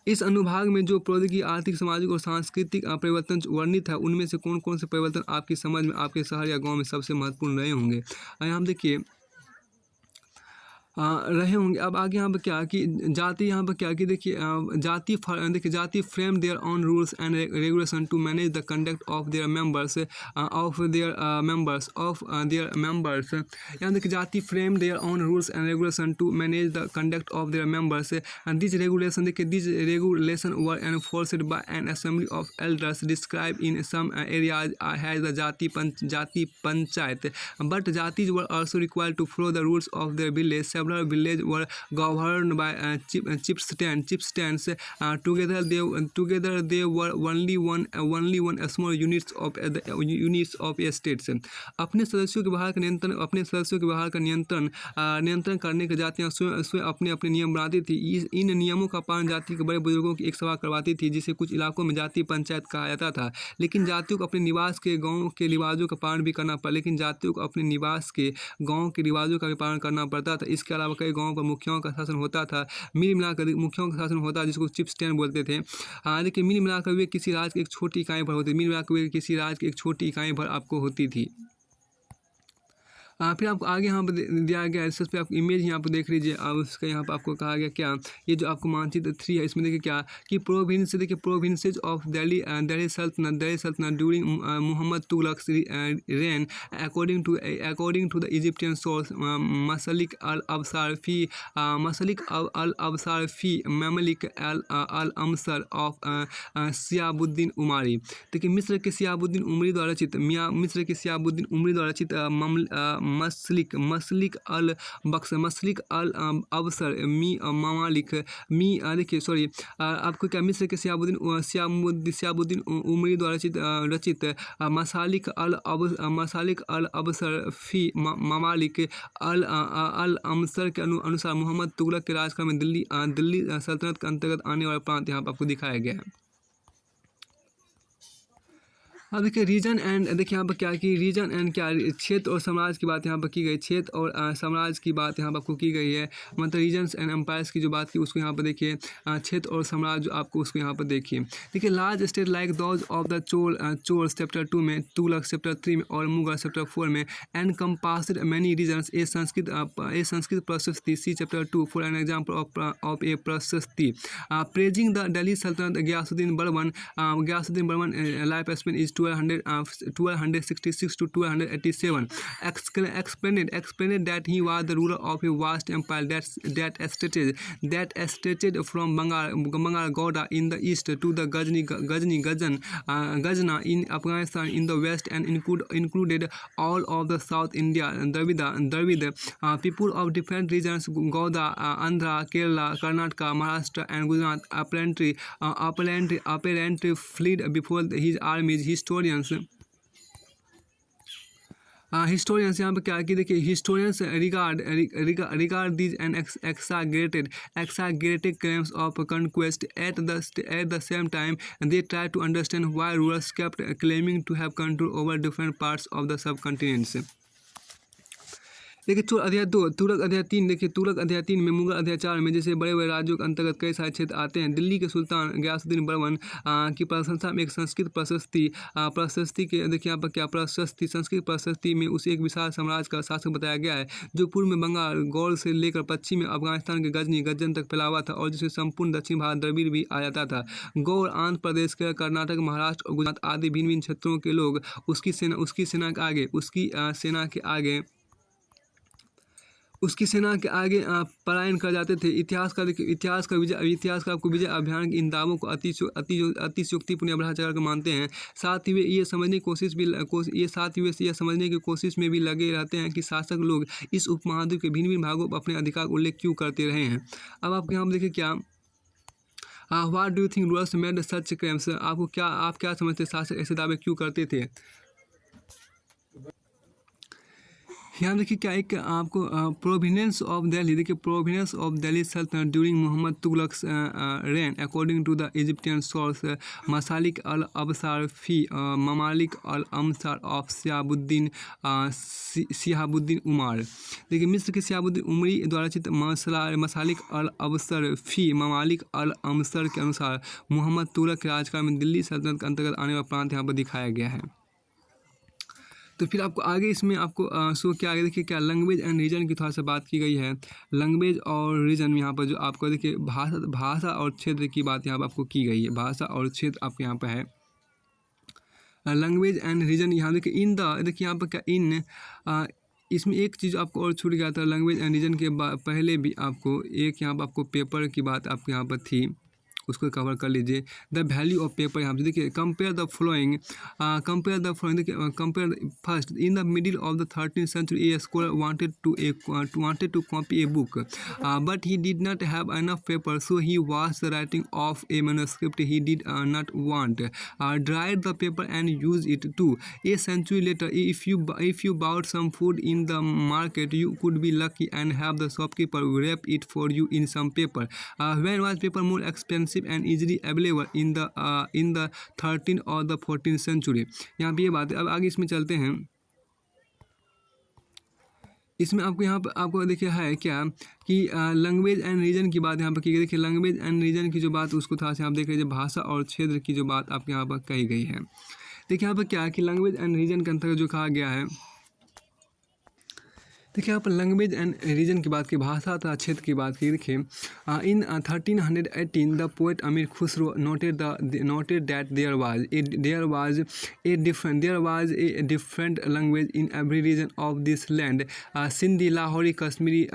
Speaker 1: इस अनुभाग में जो प्रौद्योगिकी, आर्थिक, सामाजिक और सांस्कृतिक परिवर्तन वर्णित है, उनमें से कौन कौन से परिवर्तन आपकी समझ में आपके शहर या गांव में सबसे महत्वपूर्ण रहे होंगे। यहाँ देखिए रहे होंगे। अब आगे यहाँ पर क्या कि जाति, यहाँ पर क्या कि देखिए jati frame their own rules and regulation to manage the conduct of their members यहाँ देखिए jati frame their own rules and regulation to manage the conduct of their members and this regulation were enforced by an assembly of elders describe in some areas has the jati panchayat but jatis were also required to follow the rules of their village. Several villages were governed by chieftains. Together they were only one small units of a state. अपने सदस्यों के बाहर का नियंत्रण करने के जातियाँ स्वयं अपने नियम बनाती थी। इन नियमों का पालन जाति के बड़े बुजुर्गों की एक सभा करवाती थी, जिसे कुछ इलाकों में जाति पंचायत कहा जाता था। लेकिन जातियों को अपने निवास के गाँव के रिवाजों का पालन भी करना पड़ता था। इसके अलावा कई गांवों पर मुखियाओं का शासन होता था। मिल मिलाकर जिसको चिफ्टेन बोलते थे। लेकिन मिल मिलाकर वे किसी राज्य की एक छोटी इकाई भर आपको होती थी। फिर आपको आगे यहाँ पर दिया गया है, इस पर आप इमेज यहाँ पर देख लीजिए। उसका यहाँ पर आपको कहा गया क्या, ये जो आपको मानचित्र 3 है, इसमें देखिए क्या कि provinces of Delhi Sultanate during Muhammad Tughlaq reign according to the Egyptian source Masalik al Absar fi Mamalik al Amsar of Shihabuddin Umari. देखिए मिस्र के सियाबुद्दीन उमरी द्वारा रचित मसलिक मसलिक अल बख्श मसलिक अल अबसर मी ममालिक मी देखिए सॉरी आपको क्या मिस्र के सियाबुद्दीन उमरी द्वारा रचित मसालिक अल अबसर फ़ी ममालिक अल अमसर के अनुसार मोहम्मद तुगलक के राजकाल में दिल्ली सल्तनत के अंतर्गत आने वाला प्रांत यहाँ पर आपको दिखाया गया है। अब देखिए रीजन एंड देखिए यहाँ पर क्या की रीजन एंड क्या क्षेत्र और साम्राज्य की बात यहाँ पर की गई, क्षेत्र और साम्राज्य की बात यहाँ पर आपको की गई है, मतलब रीजन्स एंड एम्पायर्स की जो बात की उसको यहाँ पर देखिए, क्षेत्र और साम्राज्य आपको उसको यहाँ पर देखिए। देखिए large state like those of the Cholas chapter 2 में, तुगलक चैप्टर 3 में और मुगल चैप्टर 4 में, and encompassed many regions a Sanskrit prashasti see chapter 2 for an example of a prashasti praising the Delhi Sultanate Ghiyasuddin Burman life span is 1266 to 1287 explained that he was the ruler of a vast empire that stretched from Bengal Gauda in the east to the Gazna in Afghanistan in the west, and included all of the South India. Dravid people of different regions, Gauda, Andhra, Kerala, Karnataka, Maharashtra and Gujarat apparently fled before his armies. Historians यहाँ पर क्या कि देखिए historians regard these and exaggerated claims of conquest. At the same time they try to understand why rulers kept claiming to have control over different parts of the subcontinents. देखिए अध्याय 2 तुगलक अध्याय 3 देखिए तुगलक अध्याय 3 में, मुगल अध्याय 4 में जैसे बड़े बड़े राज्यों के अंतर्गत कई सारे क्षेत्र आते हैं। दिल्ली के सुल्तान गयासुद्दीन बर्मन की प्रशंसा में एक संस्कृत प्रशस्ति के देखिए यहाँ पर क्या प्रशस्ति संस्कृत प्रशस्ति में उसे एक विशाल साम्राज्य का शासक बताया गया है जो पूर्व में बंगाल गौड़ से लेकर पश्चिम में अफगानिस्तान के गजन तक फैला हुआ था और जिससे संपूर्ण दक्षिण भारत द्रविड़ भी आ जाता था। गौड़ आंध्र प्रदेश के कर्नाटक महाराष्ट्र और गुजरात आदि भिन्न भिन्न क्षेत्रों के लोग उसकी सेना के आगे पलायन कर जाते थे। इतिहास का आपको विजय अभियान इन दावों को अतिशयोक्तिपूर्ण बढ़ा चढ़ा कर मानते हैं। साथ ही वे ये समझने की कोशिश में भी लगे रहते हैं कि शासक लोग इस उपमहाद्वीप के भिन्न भिन्न भागों पर अपने अधिकार का उल्लेख क्यों करते रहे हैं। अब आपके यहाँ देखिए क्या what do you think rulers made such claims, आप क्या समझते शासक ऐसे दावे क्यों करते थे। यहाँ देखिए क्या एक आपको प्रोविनेंस ऑफ दिल्ली, देखिए provenance of Delhi Sultanate during Muhammad Tughlaq reign according to the Egyptian source Masalik al Absar fi Mamalik al अमसार of Sihabuddin Umar. देखिए मिस्र के सिहाबुद्दीन उमरी द्वारा रचित मसालिक अल अबसर फ़ी ममालिक अल अमसर के अनुसार मोहम्मद तुगलक के राजकाल में दिल्ली सल्तनत के अंतर्गत आने वाला प्रांत यहाँ पर दिखाया गया है। तो फिर आपको आगे इसमें आपको शो क्या आगे देखिए क्या लैंग्वेज एंड रीजन की थोड़ा सा बात की गई है। लैंग्वेज और रीजन यहाँ पर जो आपको देखिए भाषा और क्षेत्र की बात यहाँ पर आपको की गई है। भाषा और क्षेत्र आपके यहाँ पर है। लैंग्वेज एंड रीजन यहाँ देखिए देखिए यहाँ पर क्या इसमें एक चीज़ आपको और छूट गया था। लैंग्वेज एंड रीजन के पहले भी आपको एक यहाँ पर आपको पेपर की बात आपके यहाँ पर थी, उसको कवर कर लीजिए। द वैल्यू ऑफ पेपर यहाँ पे देखिए कंपेयर द फ्लोइंग देखिए compare first in the middle of the 13th century a scholar wanted to copy a book but he did not have enough paper so he was the writing of a manuscript he did not want dried the paper and use it to a century later if you bought some food in the market you could be lucky and have the shopkeeper wrap it for you in some paper when was paper more expensive and easily available in the 13th or the 14th century। यहाँ पे ये बात है। अब आगे इसमें चलते हैं। इसमें आपको यहाँ पर आपको देखिए है क्या कि लैंग्वेज एंड रीजन की बात यहाँ पर की गई। देखिए लैंग्वेज एंड रीजन की जो बात उसको थोड़ा सा आप देख लीजिए। भाषा और क्षेत्र की जो बात आपके यहाँ पर कही गई है। देखिए यहाँ पर क्या है कि लैंग्वेज एंड रीजन के अंतर्गत जो कहा गया है देखिए यहाँ पर लैंग्वेज एंड रीजन की बात की, भाषा तथा क्षेत्र की बात की। देखिए इन 1318 the poet Amir Khusrau noted that there was a different language in every region of this land. Sindhi, Lahori, Kashmiri,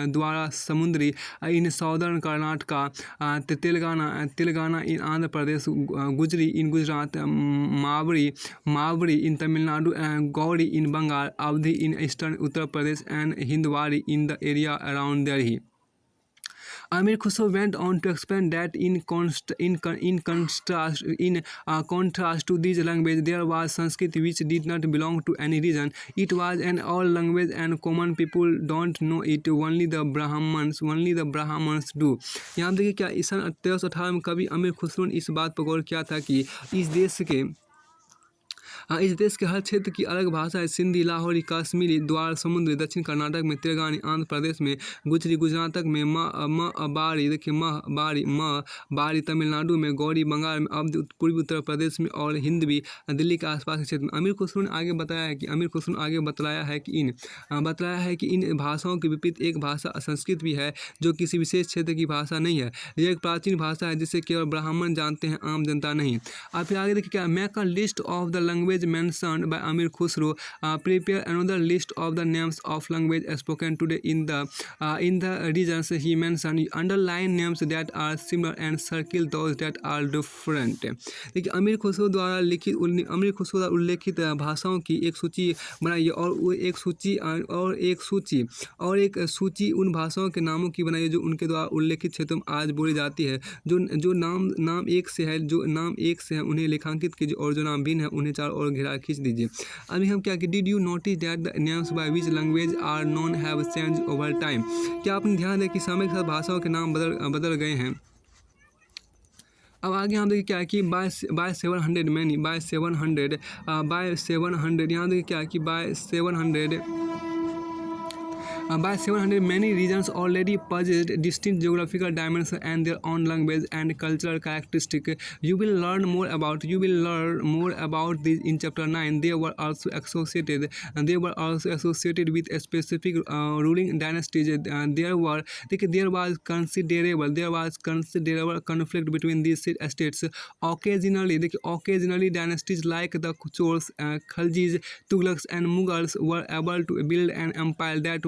Speaker 1: Dvarasamudri in southern Karnataka, Telangana in Andhra Pradesh, Gujari in Gujarat, Maori in Tamil Nadu, Gaudi in Bengal, Awadhi in eastern Uttar Pradesh, and Hindwari in the area around Delhi. Amir Khusro went on to explain that in contrast to these languages, there was Sanskrit, which did not belong to any region. It was an all language and common people don't know it. Only the Brahmans do. यहाँ देखिए क्या सन 1318 में कवि अमीर खुसरो ने इस बात पर गौर किया था कि इस देश के हर क्षेत्र की अलग भाषा है। सिंधी, लाहौरी, कश्मीरी, द्वार समुद्री, दक्षिण कर्नाटक में तेलंगानी, आंध्र प्रदेश में गुजरी, गुजरात में बारी, देखिए बारी, तमिलनाडु में गौड़ी, बंगाल में अवधी, पूर्वी उत्तर प्रदेश में और हिंदवी दिल्ली के आसपास के क्षेत्र में। अमीर खुसरो ने आगे बताया है कि इन भाषाओं के विपरीत एक भाषा संस्कृत भी है, जो किसी विशेष क्षेत्र की भाषा नहीं है। यह एक प्राचीन भाषा है जिसे केवल ब्राह्मण जानते हैं, आम जनता नहीं। और फिर आगे देखिए क्या, make a list of the language mentioned by Amir Khusro. Prepare another list of the names of language spoken today in the regions he mentioned. Underline names that are similar and circle those that are different. देखिए अमीर खुसरो द्वारा उल्लेखित भाषाओं की एक सूची बनाइए और एक सूची उन भाषाओं के नामों की बनाइए जो उनके द्वारा उल्लेखित क्षेत्रों में आज बोली जाती है। जो नाम एक से है उन्हें लेखांकित कीजिए और जो नाम भिन्न है उन्हें चार और घेरा खींच दीजिए। अभी हम क्या कि did you notice that the names by which language are known have change over time. क्या आपने ध्यान दिया कि समय के साथ भाषाओं के नाम बदल गए हैं। अब आगे हम देखिए क्या कि बाय 700 यहाँ देखिए क्या कि bye 700 many regions already possessed distinct geographical dimensions and their own language and cultural characteristics. You will learn more about this in chapter 9. They were also associated with a specific ruling dynasties. There was considerable conflict between these states. Occasionally dynasties like the Chors, Khaljis, Tughlaqs and Mughals were able to build an empire that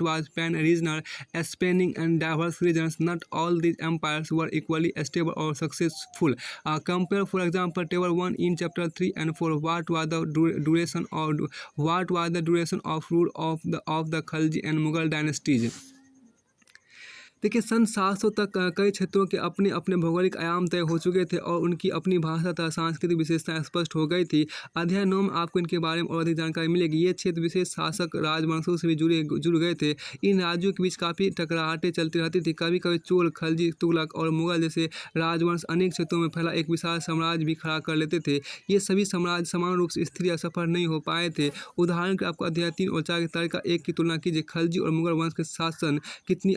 Speaker 1: was pan-regional, spanning and diverse regions. Not all these empires were equally stable or successful. Compare, for example, Table 1 in chapter 3 and 4. What was the duration of rule of the Khalji and Mughal dynasties? देखिए सन 700 तक कई क्षेत्रों के अपने अपने भौगोलिक आयाम तय हो चुके थे और उनकी अपनी भाषा तथा सांस्कृतिक विशेषताएं स्पष्ट हो गई थी। अध्याय 9 में आपको इनके बारे में और अधिक जानकारी मिलेगी। ये क्षेत्र विशेष शासक राजवंशों से भी जुड़ गए थे। इन राज्यों के बीच काफ़ी टकराहटें चलती रहती थी। कभी कभी चोल, खलजी, तुगलक और मुगल जैसे राजवंश अनेक क्षेत्रों में फैला एक विशाल साम्राज्य भी खड़ा कर लेते थे। ये सभी साम्राज्य समान रूप से स्थिर या सफल नहीं हो पाए थे। उदाहरण के आपको अध्याय 3 और 4 के तरीका 1 की तुलना कीजिए। खलजी और मुगल वंश के शासन कितनी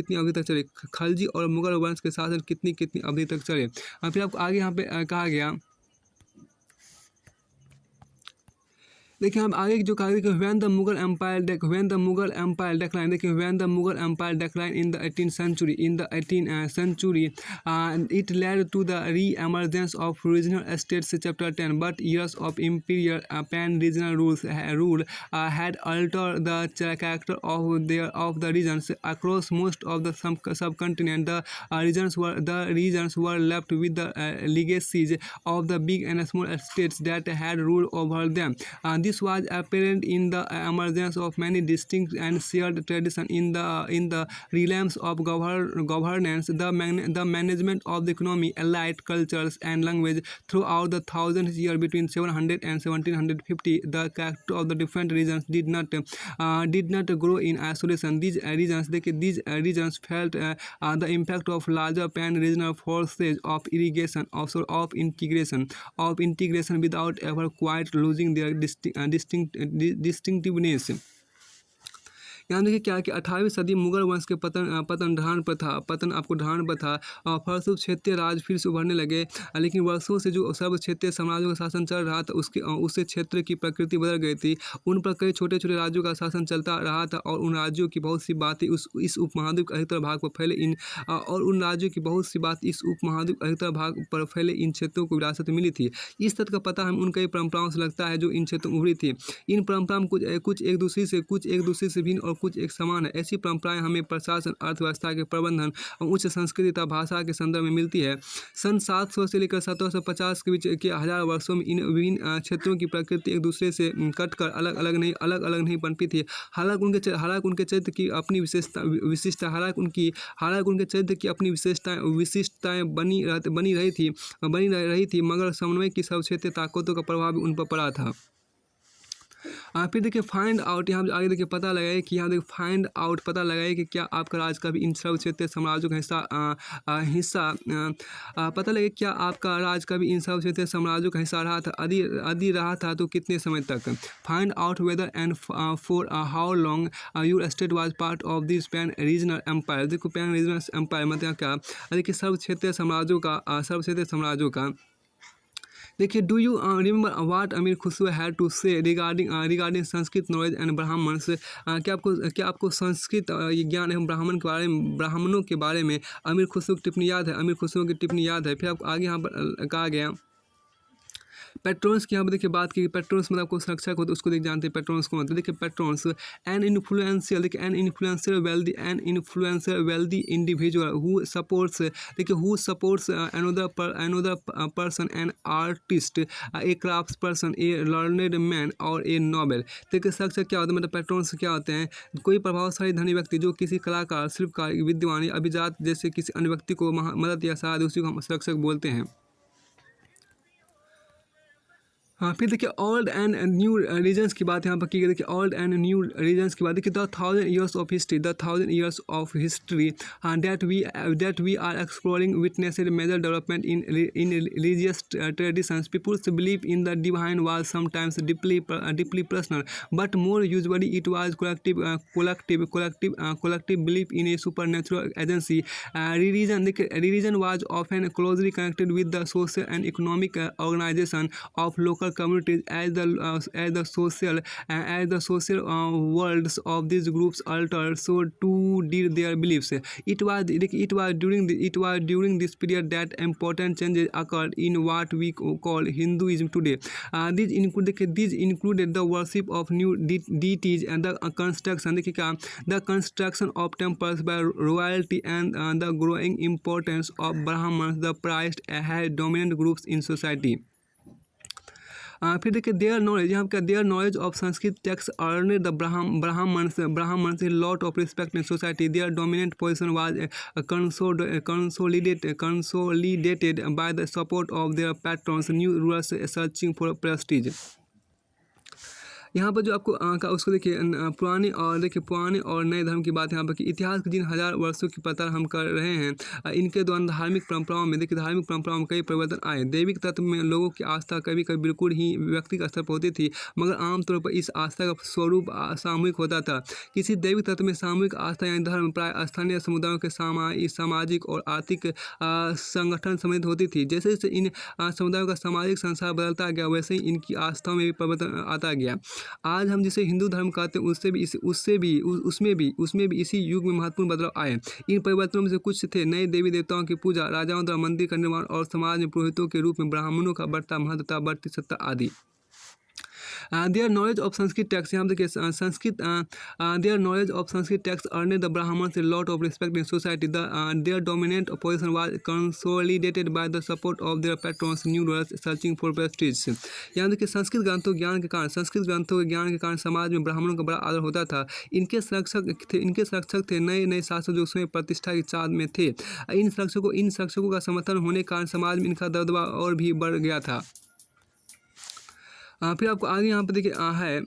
Speaker 1: अवधि तक चले। खलजी और मुगल वंश के शासन कितनी अवधि तक चले। फिर आपको आगे यहाँ पे कहा गया, देखिए हम आगे जो कहा कि when the Mughal Empire declined in the 18th century, it led to the re-emergence of regional states, chapter 10. But years of imperial pan-regional rule had altered the character of the regions across most of the subcontinent. The regions were left with the legacies of the big and small states that had ruled over them. This was apparent in the emergence of many distinct and shared traditions in the realms of governance, the management of the economy, allied cultures and language. Throughout the thousands years between 700 and 1750, the character of the different regions did not grow in isolation. These regions felt the impact of larger pan-regional forces of irrigation, also of integration without ever quite losing their distinctiveness. यहाँ देखिए क्या कि 18वीं सदी मुगल वंश के पतन ढान पर था, ढान पर था और फलस्वरूप क्षेत्रीय राज फिर से उभरने लगे। लेकिन वर्षों से जो सर्व क्षेत्रीय साम्राज्यों का शासन चल रहा था उससे क्षेत्र की प्रकृति बदल गई थी। उन पर कई छोटे छोटे राज्यों का शासन चलता रहा था और उन राज्यों की बहुत सी बातें इस उपमहाद्वीप के अधिकतर भाग पर फैले इन क्षेत्रों को विरासत मिली थी। इस तथ्य का पता हम उन कई परंपराओं से लगता है जो इन क्षेत्रों में उभरी थी। इन परंपराओं में कुछ एक दूसरे से भिन्न और कुछ एक समान है। ऐसी परंपराएं हमें प्रशासन, अर्थव्यवस्था के प्रबंधन और उच्च संस्कृति तथा भाषा के संदर्भ में मिलती है। सन 700 से लेकर 1750 के बीच के हजार वर्षों में इन विभिन्न क्षेत्रों की प्रकृति एक दूसरे से कटकर अलग अलग नहीं पनपी थी। हालांकि उनके चरित्र की अपनी विशिष्टताएं बनी रही थी, मगर समन्वय की सब क्षेत्रीय ताकतों का प्रभाव भी उन पर पड़ा था। फिर देखिए फाइंड आउट, यहाँ आगे देखिए पता लगाइए कि क्या आपका राज्य का भी इन सर्व क्षेत्रीय साम्राज्यों का पता लगे क्या आपका राज्य का भी इन सर्व क्षेत्रीय साम्राज्यों का हिस्सा रहा था। यदि रहा था तो कितने समय तक। Find out whether and for how long your state was part of this pan regional empire. देखो पैन रीजनल एम्पायर मतलब क्या, देखिए सर्व क्षेत्रीय साम्राज्यों का देखिए डू यू रिमेंबर व्हाट अमीर खुसरो हैड टू से रिगार्डिंग संस्कृत नॉलेज एंड ब्राह्मण। क्या आपको संस्कृत ज्ञान एवं ब्राह्मणों के बारे में अमीर खुसरो की टिप्पणी याद है। फिर आपको आगे यहाँ पर कहा गया पेट्रोन्स की यहाँ पर देखिए बात की। पेट्रोन्स मतलब आपको संरक्षक होते उसको जानते हैं पेट्रोन्स को मतलब। देखिए patrons an influential wealthy individual who supports another person an artist a craft person a learned man or a noble. देखिए संरक्षक क्या होता है मतलब पेट्रोन्स क्या होते हैं, कोई प्रभावशाली धनी व्यक्ति जो किसी कलाकार, शिल्पकार, विद्वान या अभिजात जैसे किसी अन्य व्यक्ति को मदद या सहायता उसी को हम संरक्षक बोलते हैं। हाँ फिर देखिए ओल्ड एंड न्यू रीजन्स की बात यहाँ पर की गई। देखिए ओल्ड एंड न्यू रीजन्स की बात देखिए the thousand years of history that we are exploring witnessed major development in religious traditions. Peoples believe in the divine was sometimes deeply personal but more usually it was collective belief in a supernatural agency. Religion was often closely connected with the social and economic organization of local communities as the social worlds of these groups altered, so too did their beliefs. It was during this period that important changes occurred in what we call Hinduism today. These included the worship of new deities and the construction of temples by royalty and the growing importance of Brahmins, the priests, as dominant groups in society. फिर देखिए their knowledge of Sanskrit text earned the Brahmins a lot of respect in society. Their dominant position was consolidated by the support of their patrons, new rulers searching for prestige. यहाँ पर जो आपको उसको देखिए पुराने और नए धर्म की बात यहाँ पर कि इतिहास के जिन हजार वर्षों की पता हम कर रहे हैं, इनके दौरान धार्मिक परंपराओं में कई परिवर्तन आए। दैविक तत्व में लोगों की आस्था कभी कभी बिल्कुल ही व्यक्तिगत स्तर पर होती थी, मगर आमतौर पर इस आस्था का स्वरूप सामूहिक होता था। किसी दैविक तत्व में सामूहिक आस्था यानी धर्म प्राय स्थानीय समुदायों के सामाजिक और आर्थिक संगठन सम्मिलित होती थी। जैसे जैसे इन समुदायों का सामाजिक संसार बदलता गया, वैसे ही इनकी आस्थाओं में भी परिवर्तन आता गया। आज हम जिसे हिंदू धर्म कहते हैं उसमें भी इसी युग में महत्वपूर्ण बदलाव आए। इन परिवर्तनों में से कुछ थे नए देवी देवताओं की पूजा, राजाओं द्वारा मंदिर का निर्माण और समाज में पुरोहितों के रूप में ब्राह्मणों का बढ़ता महत्व, बढ़ती सत्ता आदि। Their knowledge of Sanskrit text, यहाँ देखिए their knowledge of Sanskrit text earned the Brahmins a lot of respect in society. Their dominant position was consolidated by the support of their patrons, new rulers searching for prestige. यहाँ देखिए संस्कृत ग्रंथों के ज्ञान के कारण समाज में ब्राह्मणों का बड़ा आदर होता था। इनके संरक्षक थे नए शासक जो उसमें प्रतिष्ठा की चाँद में थे। इन संरक्षकों का समर्थन होने के कारण समाज में इनका दबदबा और भी बढ़ गया था। फिर आपको आगे यहाँ पर देखिए है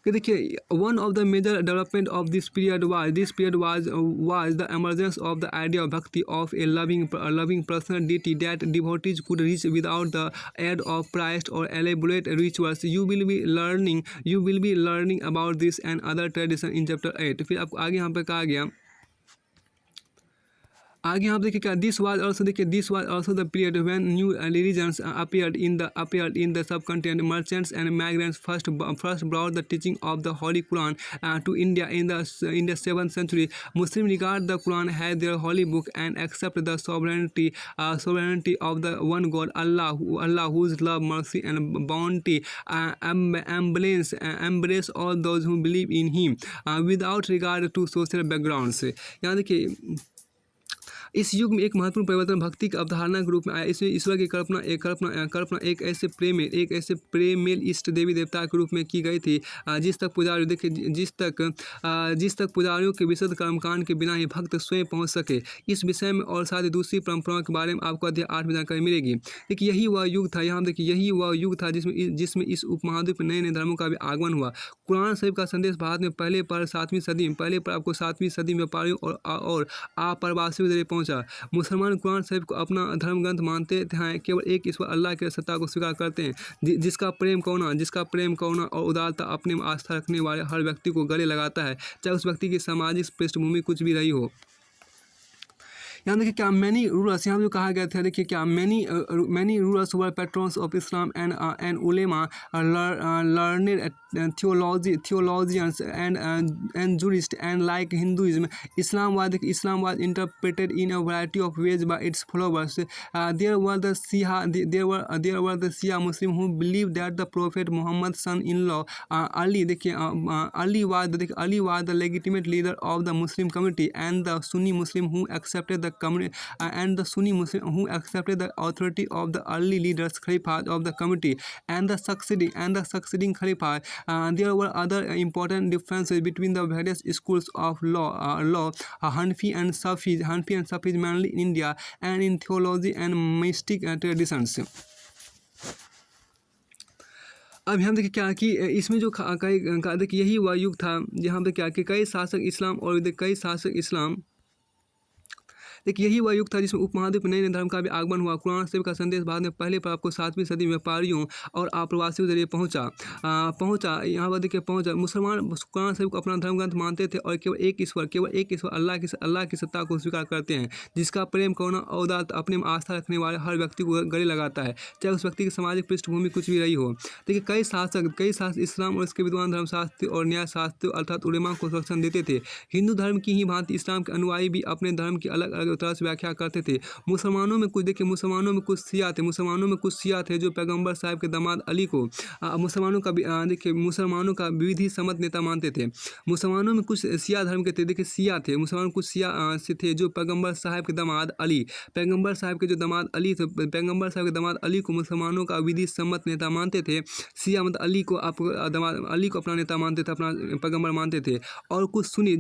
Speaker 1: कि देखिए one of the major development of this period was the emergence of the idea of bhakti, of a loving personal deity that devotees could reach without the aid of priest or elaborate rituals. You will be learning about this and other tradition in chapter 8. फिर आपको आगे यहाँ पे कहा गया, आगे यहाँ पे देखिए क्या, this was also the period when new religions appeared in the subcontinent. Merchants and migrants first brought the teaching of the Holy Quran to India in the 7th century. Muslims regard the Quran as their holy book and accept the sovereignty of the one God, Allah, whose love, mercy, and bounty embrace all those who believe in Him without regard to social backgrounds. यहाँ देखिए इस युग में एक महत्वपूर्ण परिवर्तन भक्ति की अवधारणा के रूप में आया। इसमें ईश्वर की कल्पना एक ऐसे प्रेमेल इष्ट देवी देवता के रूप में की गई थी जिस तक पुजारियों के विशुद्ध कर्मकांड के बिना ही भक्त स्वयं पहुंच सके। इस विषय में और साथ ही दूसरी परंपराओं के बारे में आपको अध्याय 8 में जानकारी मिलेगी। देखिए यही वह युग था, यहाँ देखिए यही वह युग था जिसमें इस उपमहाद्वीप में नए धर्मों का भी आगमन हुआ। कुरान शरीफ का संदेश भारत में पहले पर 7वीं सदी में व्यापारियों और आप्रवासियों के जरिए पहुंचा। मुसलमान कुरान शरीफ को अपना धर्म ग्रंथ मानते हैं, केवल एक ईश्वर अल्लाह के सत्ता को स्वीकार करते हैं, जिसका प्रेम करुणा और उदारता अपने में आस्था रखने वाले हर व्यक्ति को गले लगाता है, चाहे उस व्यक्ति की सामाजिक पृष्ठभूमि कुछ भी रही हो। यहाँ देखिए क्या मैनी रूलर्स, यहाँ जो कहा गया था, देखिए क्या many rulers were patrons of Islam and ulema learned theologians and jurists, and like Hinduism, Islam was interpreted in a variety of ways by its followers. There were the Shia Muslims who believed that the Prophet Muhammad's son-in-law Ali was the legitimate leader of the Muslim community, and the Sunni Muslim who accepted the authority of the early leaders Khalifas of the community and the succeeding Khalifas. There were other important differences between the various schools of law, Hanafi and Sufis mainly in India, and in theology and mystic traditions. अब यहाँ देखिए क्या कि इसमें जो देखिए यही वह युग था जहाँ पे क्या कि कई शासक इस्लाम देखिए यही वह युग था जिसमें उपमहाद्वीप नए धर्म का भी आगमन हुआ। कुरान शरीफ का संदेश बाद में पहले पर आपको 7वीं सदी में व्यापारियों और आप्रवासियों के जरिए पहुंचा। यहाँ पर देखिए मुसलमान कुरान शरीफ को अपना धर्म ग्रंथ मानते थे और केवल एक ईश्वर अल्लाह की सत्ता को स्वीकार करते हैं, जिसका प्रेम करुणा और उदारता अपने में आस्था रखने वाले हर व्यक्ति को गले लगाता है, चाहे उस व्यक्ति की सामाजिक पृष्ठभूमि कुछ भी रही हो। देखिए कई शासक इस्लाम और इसके विद्वान धर्मशास्त्री और न्यायशास्त्री अर्थात उलेमा को संरक्षण देते थे। हिंदू धर्म की ही भांति इस्लाम के अनुयायी भी अपने धर्म की अलग अलग तरह से व्याख्या करते थे। मुसलमानों में कुछ शिया थे जो पैगंबर साहब के दामाद अली को मुसलमानों का विधि सम्मत नेता मानते थे। मुसलमानों में कुछ शिया धर्म के थे, देखिए शिया थे, मुसलमान कुछ शिया से थे जो पैगंबर साहब के दामाद अली को मुसलमानों का विधि सम्मत नेता मानते थे। शिया मतलब अली को अपना नेता मानते थे, अपना पैगंबर मानते थे। और कुछ सुन्नी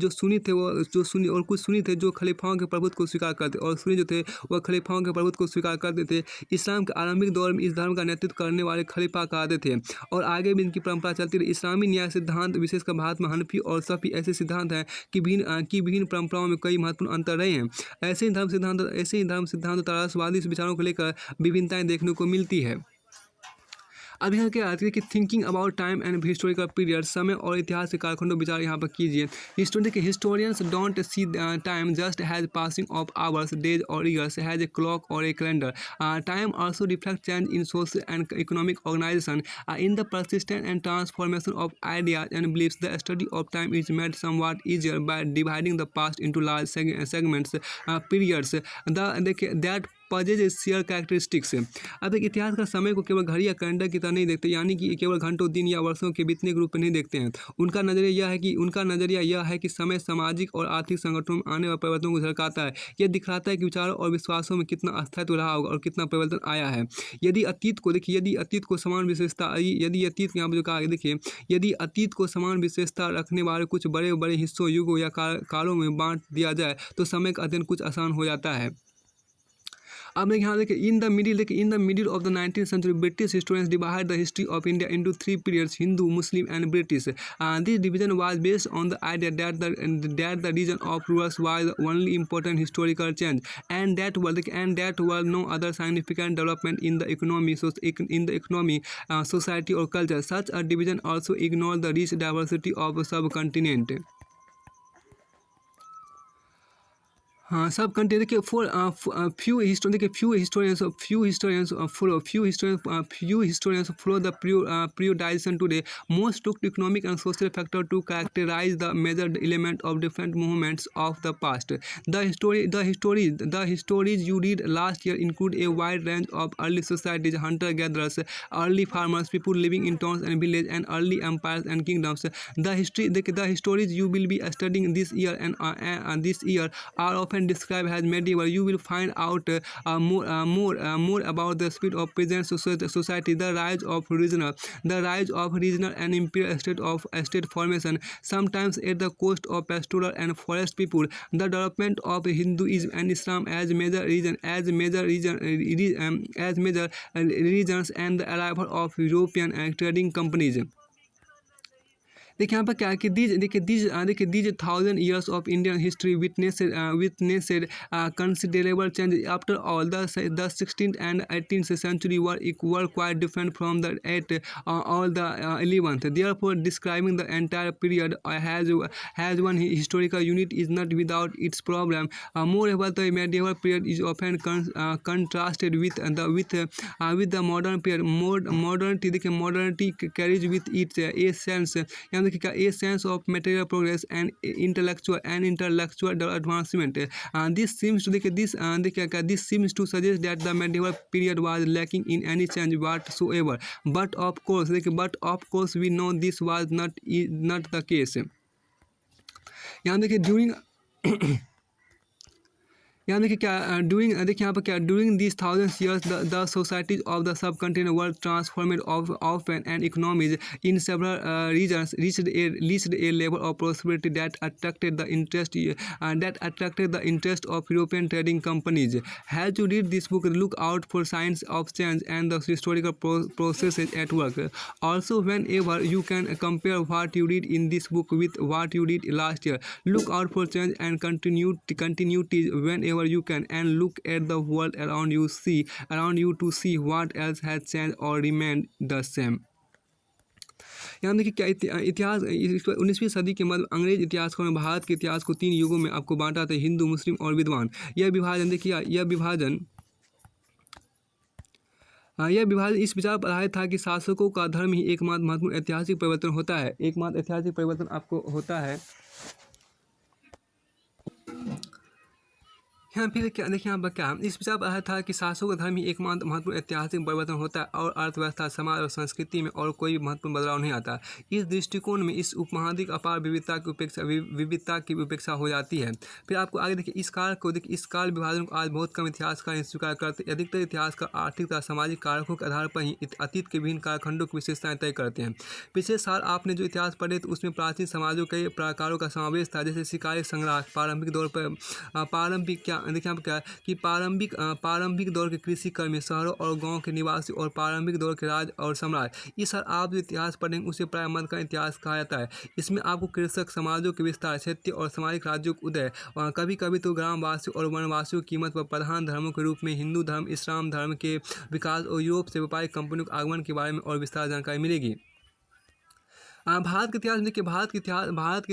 Speaker 1: थे जो खलीफाओं के प्रभुत्व को स्वीकार करते, और सुन्नी जो थे वह खलीफाओं के प्रभुत्व को स्वीकार करते थे। इस्लाम के आरंभिक दौर में इस धर्म का नेतृत्व करने वाले खलीफा कहते थे और आगे भी इनकी परंपरा चलती रही। इस्लामी न्याय सिद्धांत विशेषकर भारत में हनफी और सफ़ी ऐसे सिद्धांत हैं कि विभिन्न परंपराओं में कई महत्वपूर्ण अंतर रहे हैं। ऐसे ही धर्म सिद्धांत तारासवादी विचारों को लेकर विभिन्नताएं देखने को मिलती है। अब यहाँ क्या आती है कि thinking about time and historical period, समय और इतिहास के कालखंडों विचार यहाँ पर कीजिए। Historians don't see time just has passing of hours, days or years, has a clock or a calendar. Time also reflect change in social and economic organisation, in the persistent and transformation of ideas and beliefs. The study of time is made somewhat easier by dividing the past into large segments periods that पजेज shear characteristics. अब एक इतिहास का समय को केवल घड़ी या calendar की तरह नहीं देखते, यानी कि केवल घंटों, दिन या वर्षों के बीतने के रूप में नहीं देखते हैं। उनका नजरिया यह है कि समय सामाजिक और आर्थिक संगठनों में आने वाले परिवर्तनों को झलकाता है। यह दिखलाता है कि विचारों और विश्वासों में कितना अस्तित्व रहा होगा और कितना परिवर्तन आया है। यदि अतीत को समान विशेषता रखने वाले कुछ बड़े बड़े हिस्सों, युगों या कालों में बांट दिया जाए तो समय का अध्ययन कुछ आसान हो जाता है। अब देखिए यहाँ देखिए in the middle of the 19th century British historians divide the history of India into three periods Hindu Muslim and British this division was based on the idea that the region of rulers was the only important historical change and that were no other significant development in the economy society or culture. Such a division also ignored the rich diversity of the subcontinent. हाँ सब country देखिए for few historians follow the periodization today. Most took economic and social factor to characterize the major element of different movements of the past. The histories you read last year include a wide range of early societies, hunter-gatherers, early farmers, people living in towns and villages, and early empires and kingdoms. The histories you will be studying this year are often described as medieval. You will find out more about the spirit of present society, the rise of regional and imperial state formation, sometimes at the cost of pastoral and forest people, the development of Hinduism and Islam as major regions, and the arrival of European trading companies. देखिए यहाँ पर क्या है कि these 1000 years of Indian history witnessed considerable change. After all, the 16th and 18th century were quite different from the 8th or the 11th. Therefore, describing the entire period has one historical unit is not without its problem. Moreover, the medieval period is often contrasted with the modern period. Modernity carries with it a sense of material progress and intellectual advancement. This seems to suggest that the medieval period was lacking in any change whatsoever. But of course, we know this was not the case. यहाँ देखिए during these thousands years the societies of the subcontinent were transformed often, and economies in several regions reached a level of prosperity that attracted the interest of European trading companies. As you read this book, look out for signs of change and the historical processes at work. Also, whenever you can compare what you read in this book with what you read last year, look out for change and continuity whenever you can, and look at the world around you to see what else has changed or remained the same. यहाँ देखिए क्या इतिहास 19वीं सदी के मध्य अंग्रेज इतिहासकारों ने भारत के इतिहास को 3 युगों में आपको बांटा था, हिंदू मुस्लिम और विद्वान। यह विभाजन इस विचार पर आधारित था कि शासकों का धर्म ही एकमात्र महत्वपूर्ण ऐतिहासिक परिवर्तन होता है। यहाँ फिर क्या देखिए यहाँ पर क्या इस विचार पर आधारित था कि शासकों का धर्म ही एकमात्र महत्वपूर्ण ऐतिहासिक परिवर्तन होता है और अर्थव्यवस्था, समाज और संस्कृति में और कोई महत्वपूर्ण बदलाव नहीं आता। इस दृष्टिकोण में इस उपमहाद्वीप अपार विविधता की उपेक्षा हो जाती है। फिर आपको आगे देखिए इस काल विभाजन को आज बहुत कम इतिहासकार स्वीकार करते। अधिकतर इतिहासकार आर्थिक तथा सामाजिक कारकों के आधार पर ही अतीत के विभिन्न कालखंडों की विशेषताएं तय करते हैं। पिछले साल आपने जो इतिहास पढ़े तो उसमें प्राचीन समाजों के प्रकारों का समावेश था, जैसे शिकारी संग्राहक, प्रारंभिक दौर के कृषि कर्मी, शहरों और गांवों के निवासी, और प्रारंभिक दौर के राज और सम्राट। इस साल आप जो इतिहास पढ़ेंगे उसे प्राय मध्य का इतिहास कहा जाता है। इसमें आपको कृषक समाजों के विस्तार, क्षेत्रीय और सामाजिक राज्यों के उदय, कभी कभी तो ग्रामवासियों और वनवासियों की कीमत पर प्रधान धर्मों के रूप में हिंदू धर्म, इस्लाम धर्म के विकास और यूरोप से व्यापारिक कंपनियों के आगमन के बारे में और विस्तार जानकारी मिलेगी। भारत के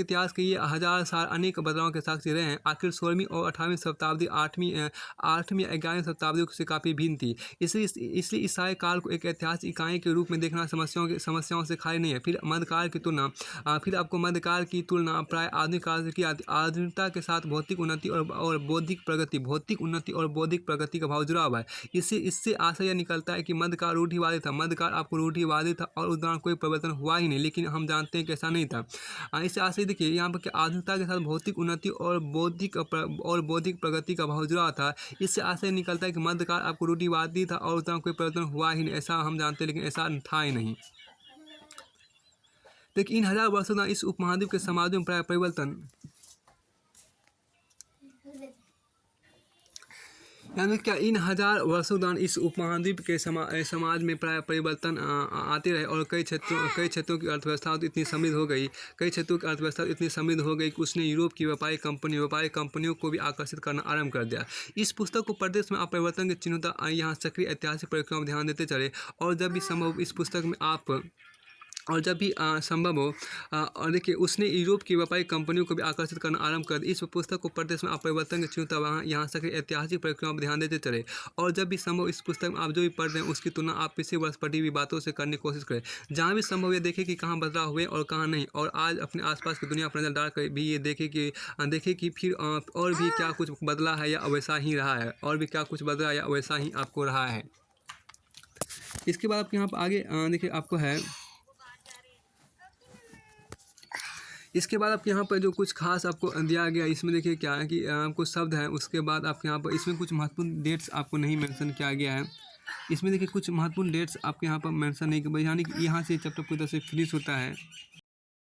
Speaker 1: इतिहास के ये 1000 साल अनेक बदलावों के साक्षी रहे हैं। आखिर 16वीं और 18वीं शताब्दी 8वीं और 11वीं शताब्दियों से काफ़ी भिन्न थी। इसलिए इस सारे काल को एक ऐतिहासिक इकाई के रूप में देखना समस्याओं से खाली नहीं है। फिर मध्यकाल की तुलना प्राय आधुनिक काल से की जाती। आधुनिकता के साथ भौतिक उन्नति और बौद्धिक प्रगति का भाव जुड़ा हुआ है। इससे आशा यह निकलता है कि मध्यकाल रूढ़िवादी था और उस दौरान कोई परिवर्तन हुआ ही नहीं, लेकिन हम जानते हैं कि ऐसा नहीं था। इससे आशा देखिए यहाँ पर आधुनिकता के साथ भौतिक उन्नति और बौद्धिक प्रगति का भाव जुड़ा था। इससे आशा निकलता है कि मध्यकाल आपको रूढ़िवादी था और उस दौरान कोई परिवर्तन हुआ ही नहीं, ऐसा हम जानते हैं, लेकिन ऐसा था ही नहीं। देखिए इन 1000 वर्षों में इस उपमहाद्वीप के समाजों में प्राय परिवर्तन यानी क्या इन हजार वर्षों दौरान इस उपमहाद्वीप के समाज में प्राय परिवर्तन आते रहे और कई क्षेत्रों की अर्थव्यवस्था तो इतनी समृद्ध हो गई, कई क्षेत्रों की अर्थव्यवस्था इतनी समृद्ध हो गई कि उसने यूरोप की व्यापारिक कंपनियों को भी आकर्षित करना आरंभ कर दिया। इस पुस्तक को पढ़ते समय आप परिवर्तन की चिन्हता यहाँ सक्रिय ऐतिहासिक प्रक्रियाओं पर ध्यान देते चले और जब भी संभव इस पुस्तक में आप और जब भी संभव हो और देखिए उसने यूरोप की व्यापारिक कंपनियों को भी आकर्षित करना आरंभ कर दिया। इस पुस्तक को पढ़ते समय आप परिवर्तन के चिन्हता वहाँ यहाँ से ऐतिहासिक प्रक्रियाओं पर ध्यान देते चले और जब भी संभव इस पुस्तक में आप जो भी पढ़ रहे हैं उसकी तुलना आप पिछले वर्ष पढ़ी हुई बातों से करने की कोशिश करें। जहाँ भी संभव ये देखें कि कहाँ बदलाव हुए और कहाँ नहीं, और आज अपने आसपास की दुनिया पर नजर डालकर भी ये देखें कि फिर और भी क्या कुछ बदला है या वैसा ही रहा है, और भी क्या कुछ बदला या वैसा ही आपको रहा है। इसके बाद आपके यहाँ पर आगे देखिए आपको है, इसके बाद आपके यहाँ पर जो कुछ खास आपको दिया गया इसमें देखिए क्या है कि कुछ शब्द हैं, उसके बाद आपके यहाँ पर इसमें कुछ महत्वपूर्ण डेट्स आपको नहीं मेंशन किया गया है। इसमें देखिए कुछ महत्वपूर्ण डेट्स आपके यहाँ पर मेंशन नहीं किया, यानी कि यहाँ से चैप्टर पूरी तरह से फिनिश होता है।